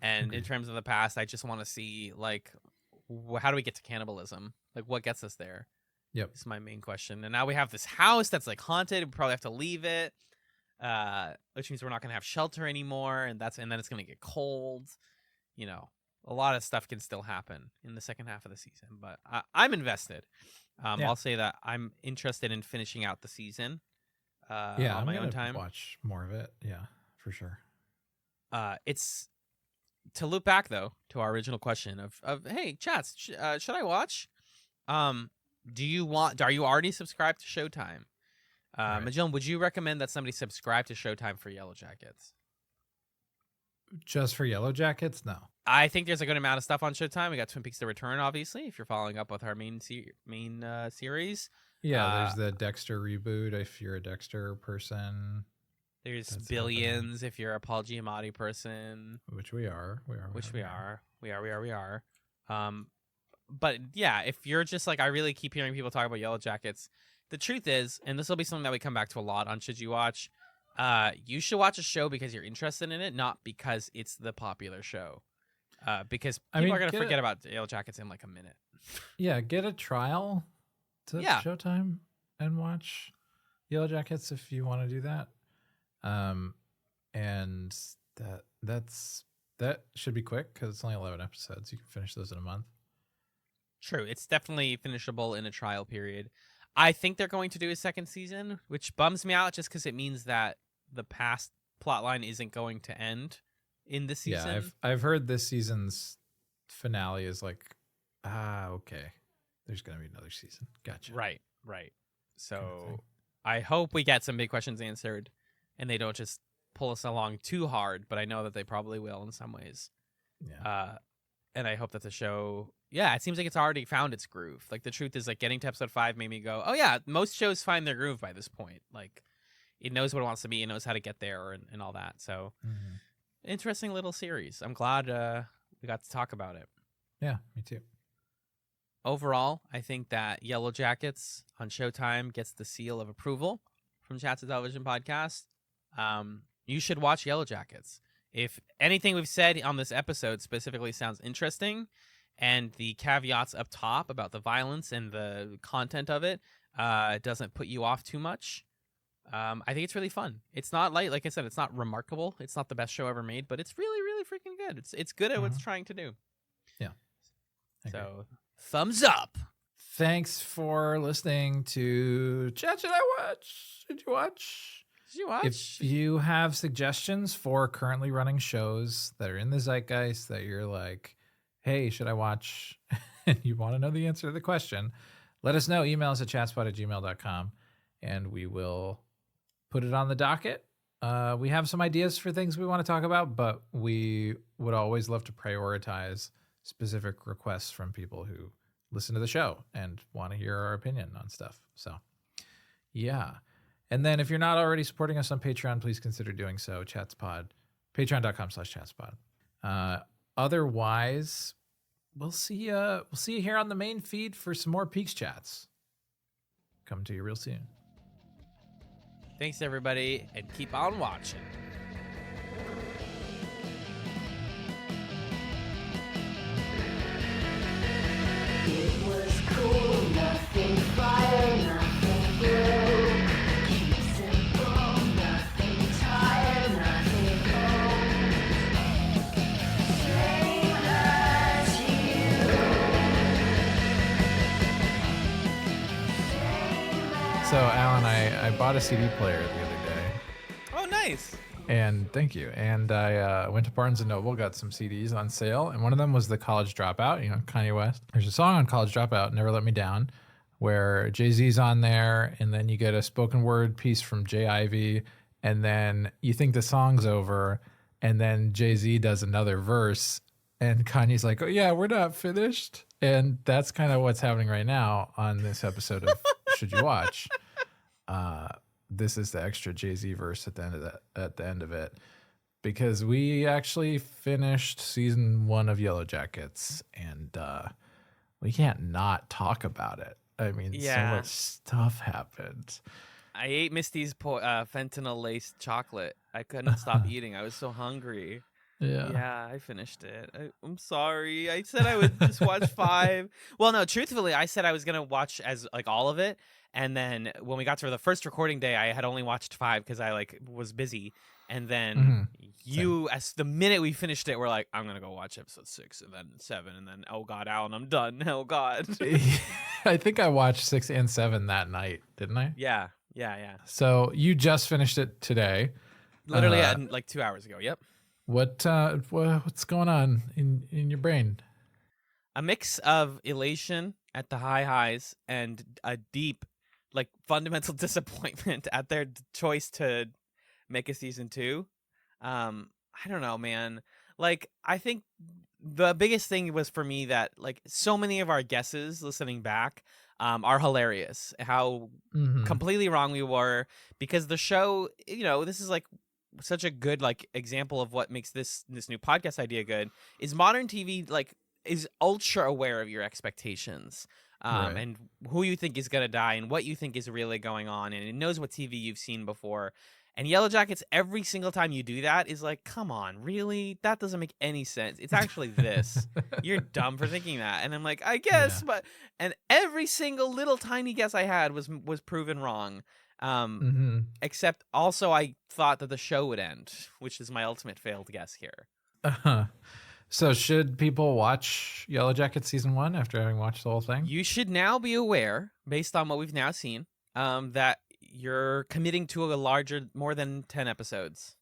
And in terms of the past, I just want to see like how do we get to cannibalism? Like what gets us there? Yep, is my main question. And now we have this house that's like haunted. We probably have to leave it, which means we're not gonna have shelter anymore, and then it's gonna get cold. A lot of stuff can still happen in the second half of the season, but I'm invested. I'll say that I'm interested in finishing out the season on my own time. Watch more of it. Yeah, for sure. It's to loop back though to our original question of hey, Chatz, should I watch? Are you already subscribed to Showtime? Right. Magellan, would you recommend that somebody subscribe to Showtime for Yellowjackets? Just for Yellowjackets? No. I think there's a good amount of stuff on Showtime. We got Twin Peaks: The Return, obviously, if you're following up with our main series. Yeah, there's the Dexter reboot if you're a Dexter person. There's That's Billions if you're a Paul Giamatti person. Which we are. We are. But yeah, if you're just like, I really keep hearing people talk about Yellowjackets. The truth is, and this will be something that we come back to a lot on Should You Watch, you should watch a show because you're interested in it, not because it's the popular show. Because people are going to forget about Yellowjackets in like a minute. Yeah, get a trial to Showtime and watch Yellowjackets if you want to do that. And that should be quick because it's only 11 episodes. You can finish those in a month. True. It's definitely finishable in a trial period. I think they're going to do a second season, which bums me out just because it means that the past plotline isn't going to end in the season. Yeah, I've heard this season's finale is like, okay, there's going to be another season. Gotcha. Right. So I hope we get some big questions answered and they don't just pull us along too hard, but I know that they probably will in some ways. Yeah. And I hope that the show, it seems like it's already found its groove. Like, the truth is, like, getting to episode 5 made me go, oh yeah, most shows find their groove by this point. Like, it knows what it wants to be, it knows how to get there and all that. So interesting little series. I'm glad we got to talk about it. Yeah, me too. Overall, I think that Yellowjackets on Showtime gets the seal of approval from Chatz, a Television Podcast. You should watch Yellowjackets. If anything we've said on this episode specifically sounds interesting, and the caveats up top about the violence and the content of it doesn't put you off too much, I think it's really fun. It's not like I said, it's not remarkable. It's not the best show ever made, but it's really, really freaking good. It's good at what it's trying to do. Yeah. So, thumbs up. Thanks for listening to Chat. Should you watch? Did you watch? If you have suggestions for currently running shows that are in the zeitgeist that you're like, hey, should I watch? And you want to know the answer to the question, let us know. Email us at chatspot@gmail.com and we will put it on the docket. We have some ideas for things we want to talk about, but we would always love to prioritize specific requests from people who listen to the show and want to hear our opinion on stuff. So, yeah. And then if you're not already supporting us on Patreon, please consider doing so. Chatspod, patreon.com/chatspod. Otherwise, we'll see you here on the main feed for some more Peaks Chats. Coming to you real soon. Thanks, everybody, and keep on watching. It was cool, nothing fire, nothing blue. Keep simple, nothing tired, nothing cold. Same as you. So, Alan, I bought a CD player the other day. Oh, nice. And thank you. And I went to Barnes & Noble, got some CDs on sale, and one of them was the College Dropout, Kanye West. There's a song on College Dropout, Never Let Me Down, where Jay-Z's on there, and then you get a spoken word piece from Jay Ivy, and then you think the song's over, and then Jay-Z does another verse, and Kanye's like, oh yeah, we're not finished. And that's kind of what's happening right now on this episode of Should You Watch? This is the extra Jay-Z verse at the end of it, because we actually finished season 1 of Yellowjackets, and we can't not talk about it. I mean, so much stuff happened. I ate Misty's fentanyl-laced chocolate. I couldn't stop eating. I was so hungry. Yeah, I finished it. I'm sorry. I said I would just watch 5. Well, no, truthfully, I said I was going to watch all of it. And then when we got to the first recording day, I had only watched 5 because I was busy. And then as the minute we finished it, we're like, I'm going to go watch episode 6 and then 7. And then, oh God, Alan, I'm done. Oh God. I think I watched 6 and 7 that night, didn't I? Yeah. So you just finished it today. Literally 2 hours ago. Yep. What's going on in your brain? A mix of elation at the high highs and a deep, like, fundamental disappointment at their choice to make a season 2. I don't know, man. Like, I think the biggest thing was for me that, like, so many of our guesses listening back are hilarious. How Mhm. completely wrong we were, because the show, this is like such a good like example of what makes this new podcast idea good, is modern TV like is ultra aware of your expectations. Right. And who you think is gonna die and what you think is really going on, and it knows what TV you've seen before. And Yellowjackets, every single time you do that, is like, come on, really? That doesn't make any sense. It's actually this. You're dumb for thinking that. And I'm like, I guess, Yeah. but and every single little tiny guess I had was proven wrong. Mm-hmm. Except also I thought that the show would end, which is my ultimate failed guess here. Uh-huh. So should people watch Yellowjackets season 1 after having watched the whole thing? You should now be aware, based on what we've now seen, that you're committing to a larger, more than 10 episodes.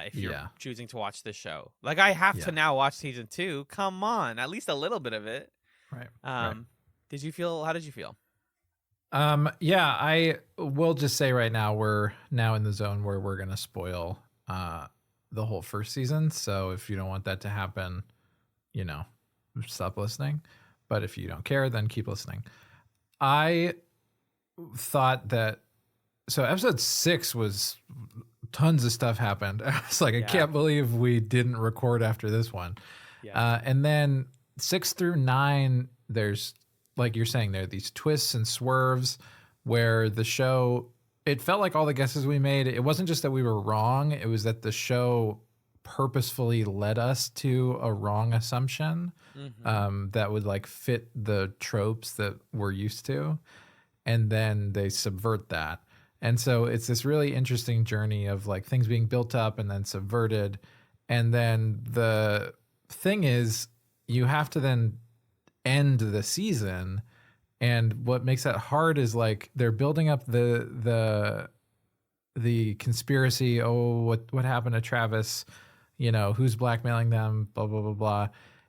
If you're Yeah. choosing to watch this show, like I have Yeah. to now watch season 2. Come on, at least a little bit of it. Right. How did you feel? Yeah, I will just say right now we're now in the zone where we're gonna spoil the whole first season. So if you don't want that to happen, stop listening. But if you don't care, then keep listening. I thought that so episode 6 was tons of stuff happened. I was like, I Yeah. can't believe we didn't record after this one. And then 6 through 9, there's, like you're saying, there are these twists and swerves where the show, it felt like all the guesses we made, it wasn't just that we were wrong, it was that the show purposefully led us to a wrong assumption that would like fit the tropes that we're used to. And then they subvert that. And so it's this really interesting journey of like things being built up and then subverted. And then the thing is, you have to then end the season. And what makes that hard is like they're building up the conspiracy. Oh, what happened to Travis? Who's blackmailing them? Blah blah blah blah.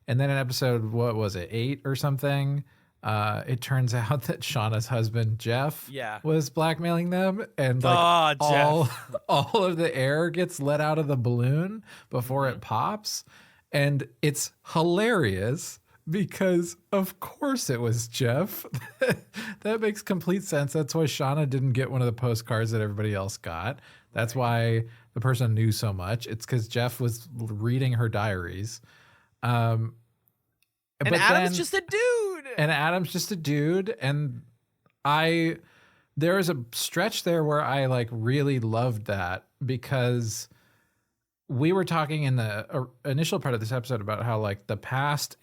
And then in episode, what was it, 8 or something? It turns out that Shauna's husband Jeff was blackmailing them, and like all of the air gets let out of the balloon before it pops, and it's hilarious because of course it was Jeff. That makes complete sense. That's why Shauna didn't get one of the postcards that everybody else got. That's why the person knew so much. It's because Jeff was reading her diaries. And Adam's just a dude. And Adam's just a dude. And there is a stretch there where I like really loved that, because we were talking in the initial part of this episode about how like the past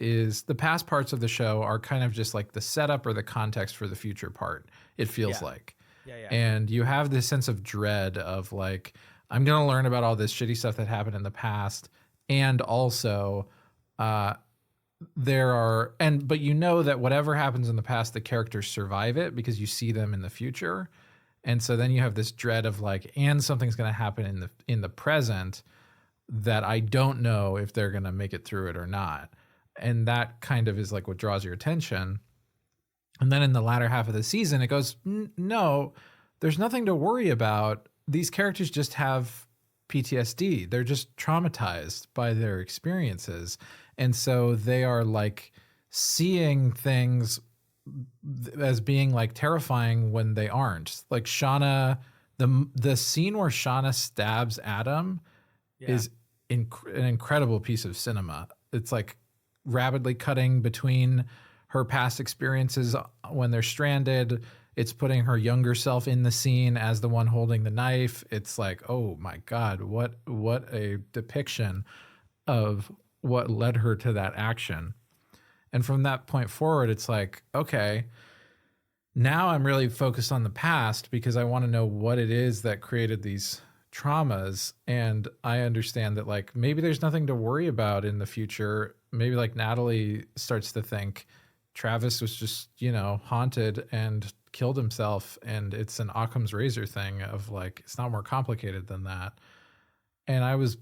parts of the show are kind of just like the setup or the context for the future part. It feels like. Yeah. And you have this sense of dread of like, I'm going to learn about all this shitty stuff that happened in the past. And also, but you know that whatever happens in the past, the characters survive it because you see them in the future. And so then you have this dread of like, and something's going to happen in the present that I don't know if they're going to make it through it or not. And that kind of is like what draws your attention. And then in the latter half of the season, it goes, no, there's nothing to worry about. These characters just have PTSD. They're just traumatized by their experiences. And so they are like seeing things as being like terrifying when they aren't. Like Shauna, the scene where Shauna stabs Adam is an incredible piece of cinema. It's like rapidly cutting between her past experiences when they're stranded. It's putting her younger self in the scene as the one holding the knife. It's like, oh my God, what a depiction of what led her to that action. And from that point forward, it's like, okay, now I'm really focused on the past because I want to know what it is that created these traumas. And I understand that like maybe there's nothing to worry about in the future. Maybe like Natalie starts to think Travis was just, haunted and killed himself, and it's an Occam's razor thing of like, it's not more complicated than that. And I was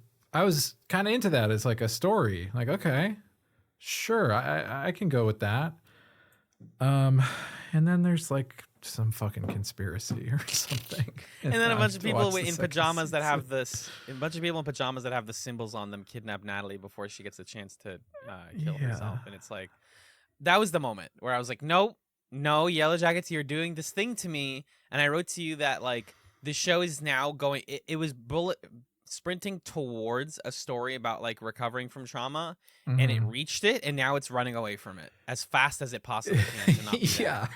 kind of into that as like a story. Like, okay, sure, I can go with that. And then there's like some fucking conspiracy or something. And then a I bunch have of to people watch the in second pajamas that have season. this, a bunch of people in pajamas that have the symbols on them kidnap Natalie before she gets a chance to kill herself. And it's like, that was the moment where I was like, nope, no, Yellow Jackets, you're doing this thing to me. And I wrote to you that like the show is now going, it was sprinting towards a story about like recovering from trauma, and it Mhm. reached it, and now it's running away from it as fast as it possibly can to not be that. Yeah.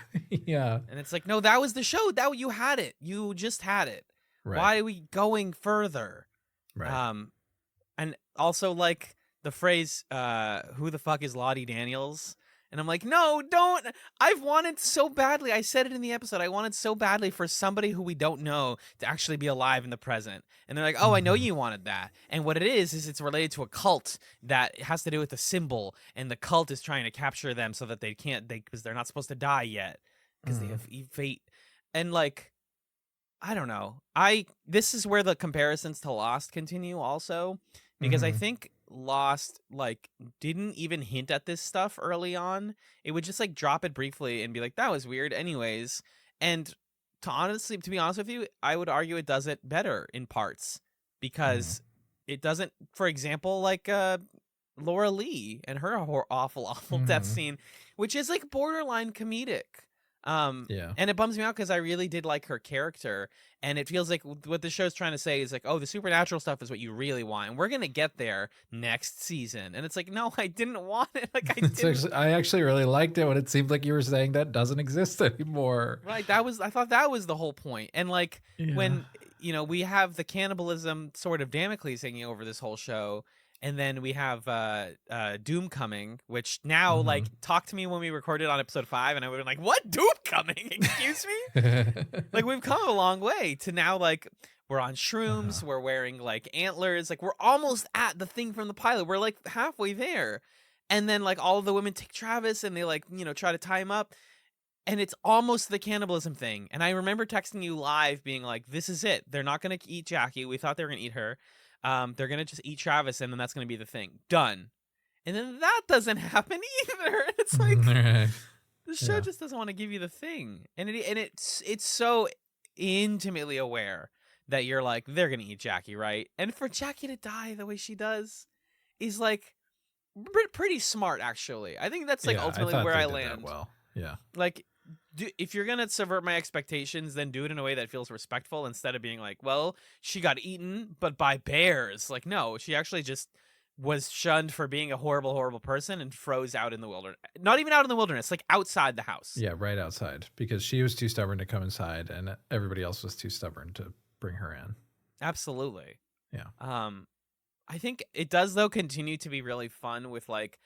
Yeah. And it's like, no, that was the show. That you had it. You just had it. Right. Why are we going further? Right. And also like the phrase, who the fuck is Lottie Daniels? And I'm like, no, don't. I've wanted so badly. I said it in the episode. I wanted so badly for somebody who we don't know to actually be alive in the present. And they're like, oh, I know Mhm. you wanted that. And what it is it's related to a cult that has to do with a symbol. And the cult is trying to capture them so that they can't, because they're not supposed to die yet. Because they have fate. And like, I don't know. This is where the comparisons to Lost continue also, because I Mhm. think Lost like didn't even hint at this stuff early on. It would just like drop it briefly and be like, that was weird anyways. And to be honest with you, I would argue it does it better in parts, because it doesn't, for example, like Laura Lee and her awful death Mhm. scene, which is like borderline comedic. Yeah. And it bums me out because I really did like her character, and it feels like what the show's trying to say is like, oh, the supernatural stuff is what you really want, and we're gonna get there next season. And it's like, no, I didn't want it. Like I It's didn't. actually, I actually really liked it when it seemed like you were saying that doesn't exist anymore. Right. I thought that was the whole point. And like Yeah. when we have the cannibalism sort of Damocles hanging over this whole show, and then we have Doom coming, which now like talk to me when we recorded on episode 5, and I would have been like, what, Doom coming? Excuse me? Like we've come a long way to now like we're on shrooms, we're wearing like antlers, like we're almost at the thing from the pilot. We're like halfway there. And then like all of the women take Travis and they like, try to tie him up. And it's almost the cannibalism thing. And I remember texting you live being like, this is it. They're not going to eat Jackie. We thought they were going to eat her. They're going to just eat Travis, and then that's going to be the thing. Done. And then that doesn't happen either. It's like Right. the show Yeah. just doesn't want to give you the thing. And it's so intimately aware that you're like, they're going to eat Jackie, right? And for Jackie to die the way she does is like pretty smart, actually. I think that's like Yeah, ultimately thought where they I did that land. well. Yeah. Like, if you're gonna subvert my expectations, then do it in a way that feels respectful, instead of being like, well, she got eaten but by bears. Like, no, she actually just was shunned for being a horrible person and froze out in the wilderness. Not even out in the wilderness, like outside the house. Yeah, right outside, because she was too stubborn to come inside and everybody else was too stubborn to bring her in. Absolutely. Yeah. I think it does though continue to be really fun with like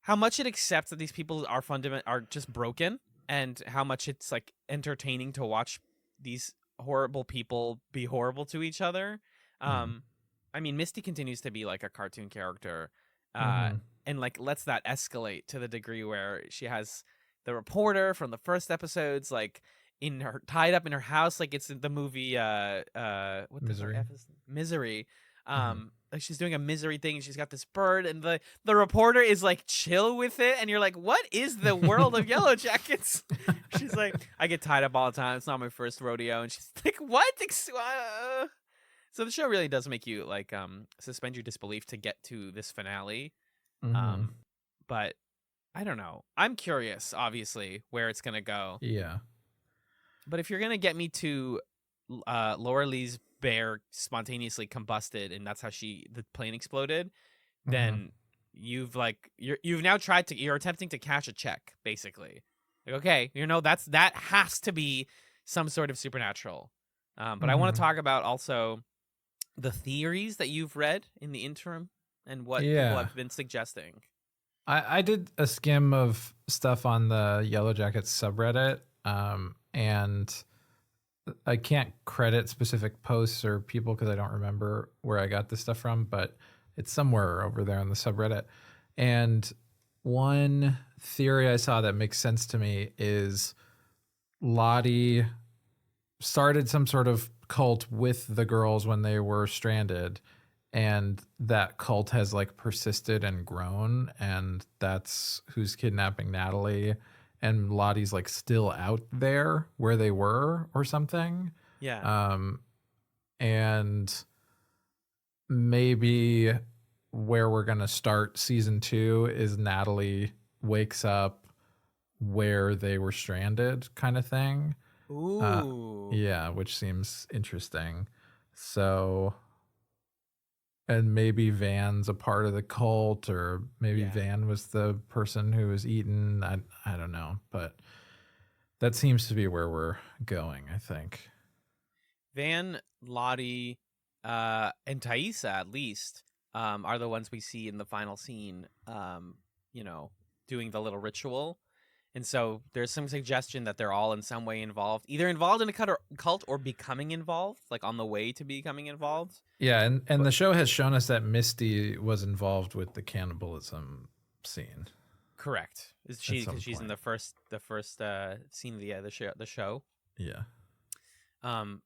how much it accepts that these people are just broken, and how much it's like entertaining to watch these horrible people be horrible to each other. I mean, Misty continues to be like a cartoon character, and like lets that escalate to the degree where she has the reporter from the first episodes like tied up in her house, like it's in the movie what the Misery. F is Misery. Like she's doing a misery thing, and she's got this bird, and the reporter is like chill with it, and you're like, what is the world of Yellowjackets? She's like, I get tied up all the time, it's not my first rodeo. And she's like, what? So the show really does make you like suspend your disbelief to get to this finale. But I don't know, I'm curious obviously where it's gonna go. Yeah. But if you're gonna get me to Laura Lee's bear spontaneously combusted, and that's how the plane exploded, then you've you're attempting to cash a check, basically. Like, okay, that has to be some sort of supernatural. But I want to talk about also the theories that you've read in the interim and what people have been suggesting. I did a skim of stuff on the Yellowjackets subreddit, and I can't credit specific posts or people because I don't remember where I got this stuff from, but it's somewhere over there on the subreddit. And one theory I saw that makes sense to me is Lottie started some sort of cult with the girls when they were stranded, and that cult has like persisted and grown, and that's who's kidnapping Natalie. and Lottie's like still out there where they were or something. Yeah. And maybe where we're going to start season 2 is Natalie wakes up where they were stranded kind of thing. Ooh. Yeah, which seems interesting. So, and maybe Van's a part of the cult, or maybe Yeah. Van was the person who was eaten. I don't know, but that seems to be where we're going, I think. Van, Lottie, and Thaisa, at least, are the ones we see in the final scene, doing the little ritual. And so there's some suggestion that they're all in some way involved, either involved in a cult or becoming involved, like on the way to becoming involved. Yeah, and the show has shown us that Misty was involved with the cannibalism scene. Correct. Is she? some Because she's in point. the first scene of the show. Yeah.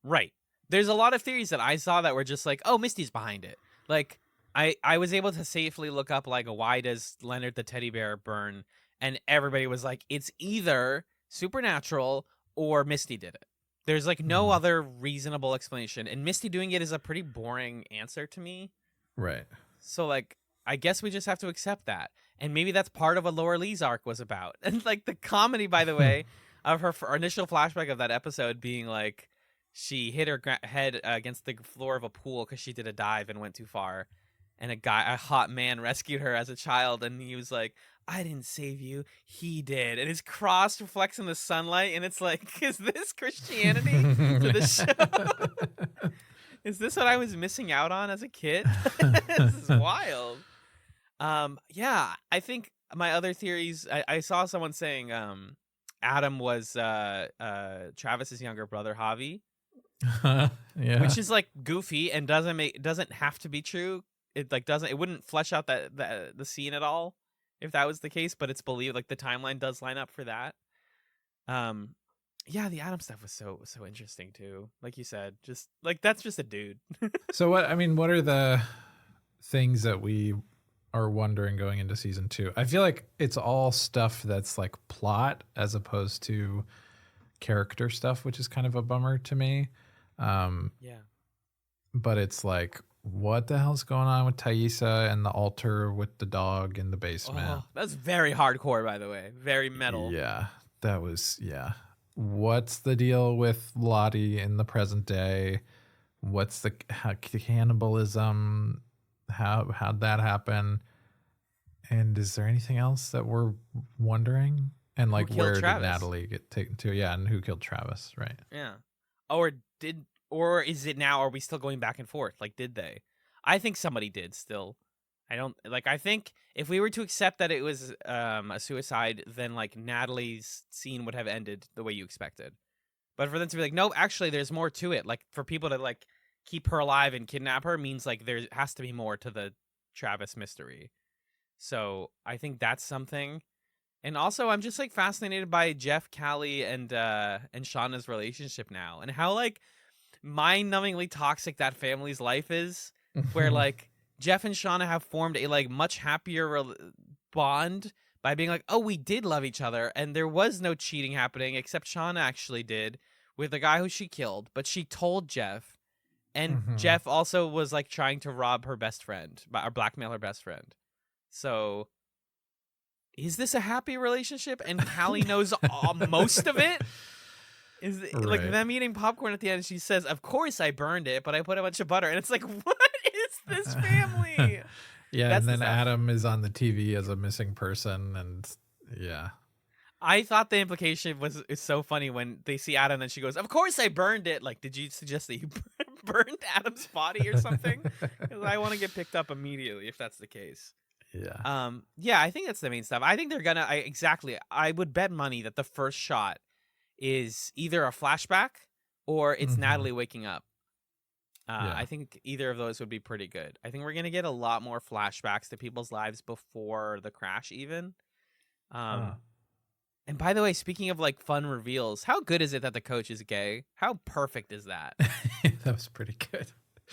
Right. There's a lot of theories that I saw that were just like, oh, Misty's behind it. Like, I was able to safely look up, like, why does Leonard the teddy bear burn? And everybody was like, it's either supernatural or Misty did it. There's, like, no other reasonable explanation. And Misty doing it is a pretty boring answer to me. Right. So, like, I guess we just have to accept that. And maybe that's part of what Laura Lee's arc was about. And, like, the comedy, by the way, of her initial flashback of that episode being, like, she hit her head against the floor of a pool because she did a dive and went too far. And a hot man rescued her as a child. And he was like, I didn't save you. He did. And his cross reflects in the sunlight. And it's like, is this Christianity to the show? Is this what I was missing out on as a kid? This is wild. Yeah, I think my other theories, I saw someone saying Adam was Travis's younger brother, Javi. Yeah. Which is like goofy and doesn't have to be true. It wouldn't flesh out the scene at all if that was the case, but it's believed, like the timeline does line up for that. Yeah, the Adam stuff was so interesting too. Like you said, just like that's just a dude. So what are the things that we are wondering going into season 2? I feel like it's all stuff that's like plot as opposed to character stuff, which is kind of a bummer to me. Yeah. But it's like, what the hell's going on with Thaisa and the altar with the dog in the basement? Oh, that's very hardcore, by the way. Very metal. Yeah, that was, yeah. What's the deal with Lottie in the present day? What's the cannibalism? How'd that happen? And is there anything else that we're wondering? And like, where did Natalie get taken to? Yeah, and who killed Travis? Right. Yeah. Or is it now? Are we still going back and forth? Like, did they? I think somebody did still. I think if we were to accept that it was a suicide, then like Natalie's scene would have ended the way you expected. But for them to be like, no, actually, there's more to it. Like, for people to like keep her alive and kidnap her means like there has to be more to the Travis mystery. So I think that's something. And also, I'm just like fascinated by Jeff, Callie, and Shauna's relationship now, and how like mind-numbingly toxic that family's life is. Where like Jeff and Shauna have formed a like much happier bond by being like, oh, we did love each other, and there was no cheating happening, except Shauna actually did with the guy who she killed, but she told Jeff, and Jeff also was like trying to rob her best friend or blackmail her best friend. So. Is this a happy relationship? And Callie knows most of it? Like them eating popcorn at the end, she says, of course I burned it, but I put a bunch of butter. And it's like, what is this family? Yeah, that's and then Adam is on the TV as a missing person, and yeah. I thought the implication is so funny when they see Adam and she goes, of course I burned it. Like, did you suggest that you burned Adam's body or something? Because I want to get picked up immediately if that's the case. Yeah. Yeah, I think that's the main stuff. I think they're gonna I would bet money that the first shot is either a flashback or it's Natalie waking up. Yeah. I think either of those would be pretty good. I think we're gonna get a lot more flashbacks to people's lives before the crash even. And by the way, speaking of like fun reveals, how good is it that the coach is gay? How perfect is that? That was pretty good.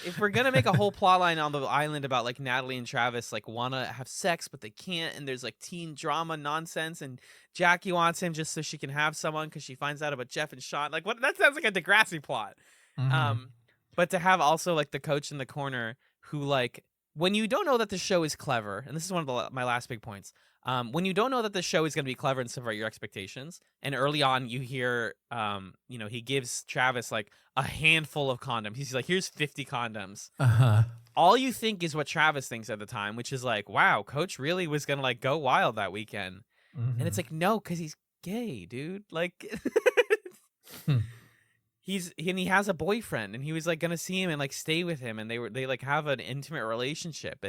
if we're gonna make a whole plot line on the island about like Natalie and Travis like want to have sex but they can't, and there's like teen drama nonsense, and Jackie wants him just so she can have someone because she finds out about Jeff and Sean. Like, what? That sounds like a Degrassi plot. Mhm. But to have also like the coach in the corner who like, when you don't know that the show is clever, and this is one of my last big points. When you don't know that the show is going to be clever and subvert your expectations, and early on you hear, he gives Travis like a handful of condoms. He's like, here's 50 condoms. Uh-huh. All you think is what Travis thinks at the time, which is like, wow, Coach really was going to like go wild that weekend. And it's like, no, because he's gay, dude. Like, he has a boyfriend, and he was like gonna see him and like stay with him, and they like have an intimate relationship.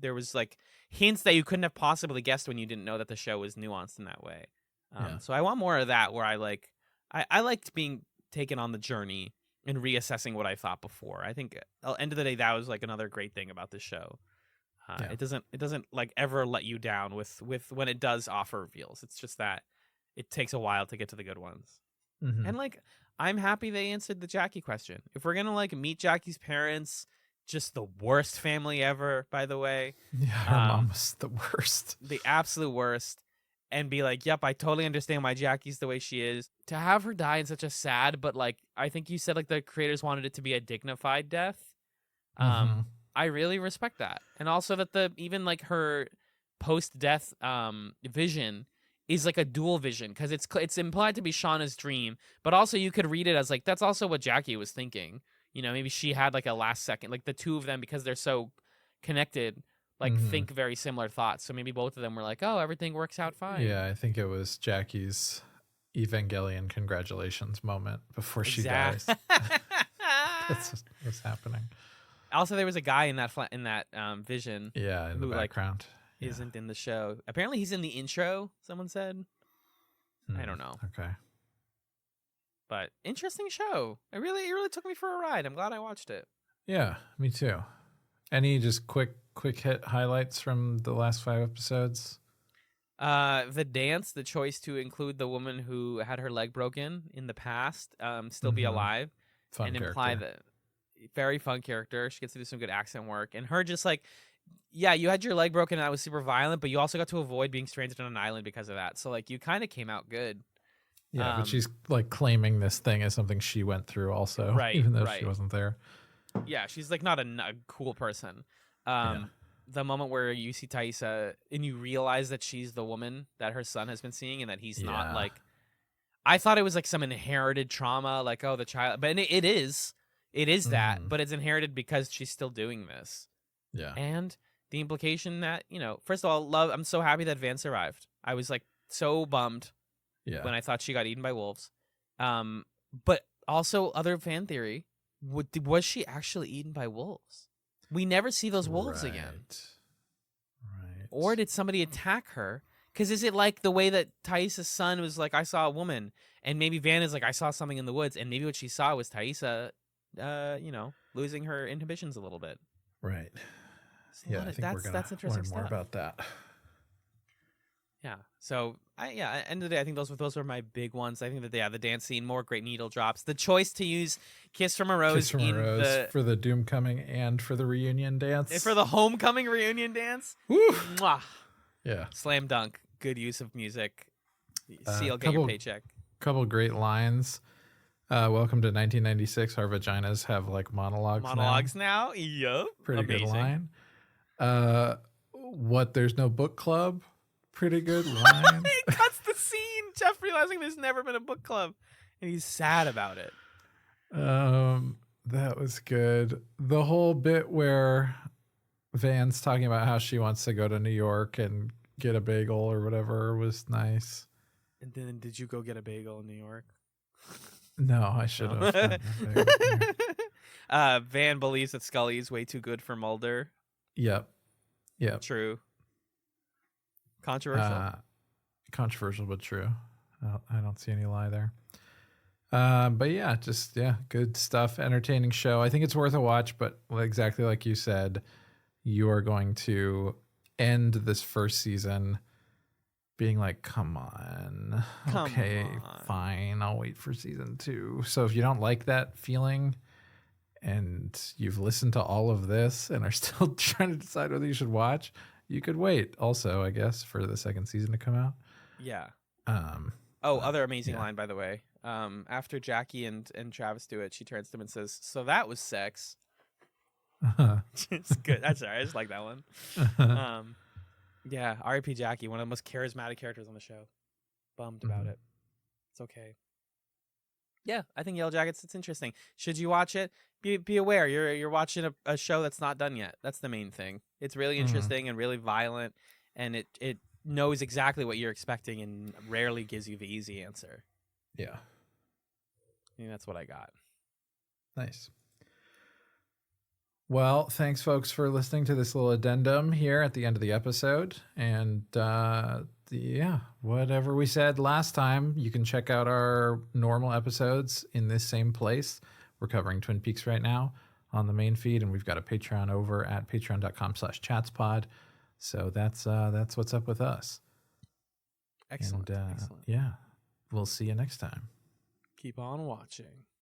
There was like hints that you couldn't have possibly guessed when you didn't know that the show was nuanced in that way. So I want more of that, where I liked being taken on the journey and reassessing what I thought before. I think at the end of the day, that was like another great thing about the show. It doesn't like ever let you down with when it does offer reveals. It's just that it takes a while to get to the good ones. And like, I'm happy they answered the Jackie question. If we're gonna like meet Jackie's parents, just the worst family ever, by the way. Yeah, her mom was the worst. The absolute worst. And be like, yep, I totally understand why Jackie's the way she is. To have her die in such a sad, but like, I think you said like the creators wanted it to be a dignified death. I really respect that. And also that even like her post-death vision is like a dual vision, because it's implied to be Shauna's dream, but also you could read it as like that's also what Jackie was thinking. Maybe she had like a last second, like the two of them, because they're so connected, like think very similar thoughts. So maybe both of them were like, oh, everything works out fine. Yeah, I think it was Jackie's Evangelion congratulations moment before she dies. That's what's happening. Also, there was a guy in that vision. Yeah, in the background. Isn't in the show. Apparently he's in the intro, someone said. I don't know. Okay. But interesting show. It really took me for a ride. I'm glad I watched it. Yeah, me too. Any just quick hit highlights from the last 5 episodes? The dance, the choice to include the woman who had her leg broken in the past, still be alive. Fun and character. Imply that very fun character. She gets to do some good accent work. And her just like, yeah, you had your leg broken and that was super violent, but you also got to avoid being stranded on an island because of that. So like, you kind of came out good. Yeah, but she's like claiming this thing as something she went through also, right, even though she wasn't there. Yeah, she's like not a cool person. The moment where you see Thaisa and you realize that she's the woman that her son has been seeing, and that he's not like, I thought it was like some inherited trauma, like, oh, the child, but it is that, but it's inherited because she's still doing this. Yeah. And the implication that, first of all, I'm so happy that Van survived. I was like so bummed when I thought she got eaten by wolves. But also, other fan theory, was she actually eaten by wolves? We never see those wolves again. Right. Or did somebody attack her? Because is it like the way that Thaisa's son was like, I saw a woman, and maybe Van is like, I saw something in the woods, and maybe what she saw was Thaisa, losing her inhibitions a little bit. Right. Yeah, I think we're going to learn more about that. Yeah. So, end of the day, I think those were my big ones. I think that, the dance scene, more great needle drops. The choice to use Kiss from a Rose, for the Doomcoming and for the reunion dance. For the homecoming reunion dance. Woo! Mwah. Yeah. Slam dunk. Good use of music. Seal, get your paycheck. Couple great lines. Welcome to 1996. Our vaginas have like monologues now. Yup. Pretty amazing. Good line. What? There's no book club. Pretty good line. He cuts the scene. Jeff realizing there's never been a book club, and he's sad about it. That was good. The whole bit where Van's talking about how she wants to go to New York and get a bagel or whatever was nice. And then, did you go get a bagel in New York? No, I should have. Van believes that Scully is way too good for Mulder. Yep. True. Controversial. Controversial, but true. I don't see any lie there. But yeah, good stuff. Entertaining show. I think it's worth a watch, but exactly like you said, you are going to end this first season being like, come on. Okay, fine. I'll wait for season 2. So if you don't like that feeling and you've listened to all of this and are still trying to decide whether you should watch, you could wait also, I guess, for the second season to come out. Yeah. Um, Other amazing yeah. line, by the way. After Jackie and Travis do it, she turns to him and says, "So that was sex." It's good. That's all right. I just like that one. Yeah, R.I.P. Jackie, one of the most charismatic characters on the show. Bummed about Mhm. it. It's okay. Yeah, I think Yellowjackets, it's interesting. Should you watch it? Be aware you're watching a show that's not done yet. That's the main thing. It's really Mhm. interesting and really violent, and it knows exactly what you're expecting and rarely gives you the easy answer. Yeah. I think that's what I got. Nice. Well, thanks, folks, for listening to this little addendum here at the end of the episode. And yeah, whatever we said last time, you can check out our normal episodes in this same place. We're covering Twin Peaks right now on the main feed, and we've got a Patreon over at patreon.com/chatspod. So that's what's up with us. Excellent. And Excellent. yeah, we'll see you next time. Keep on watching.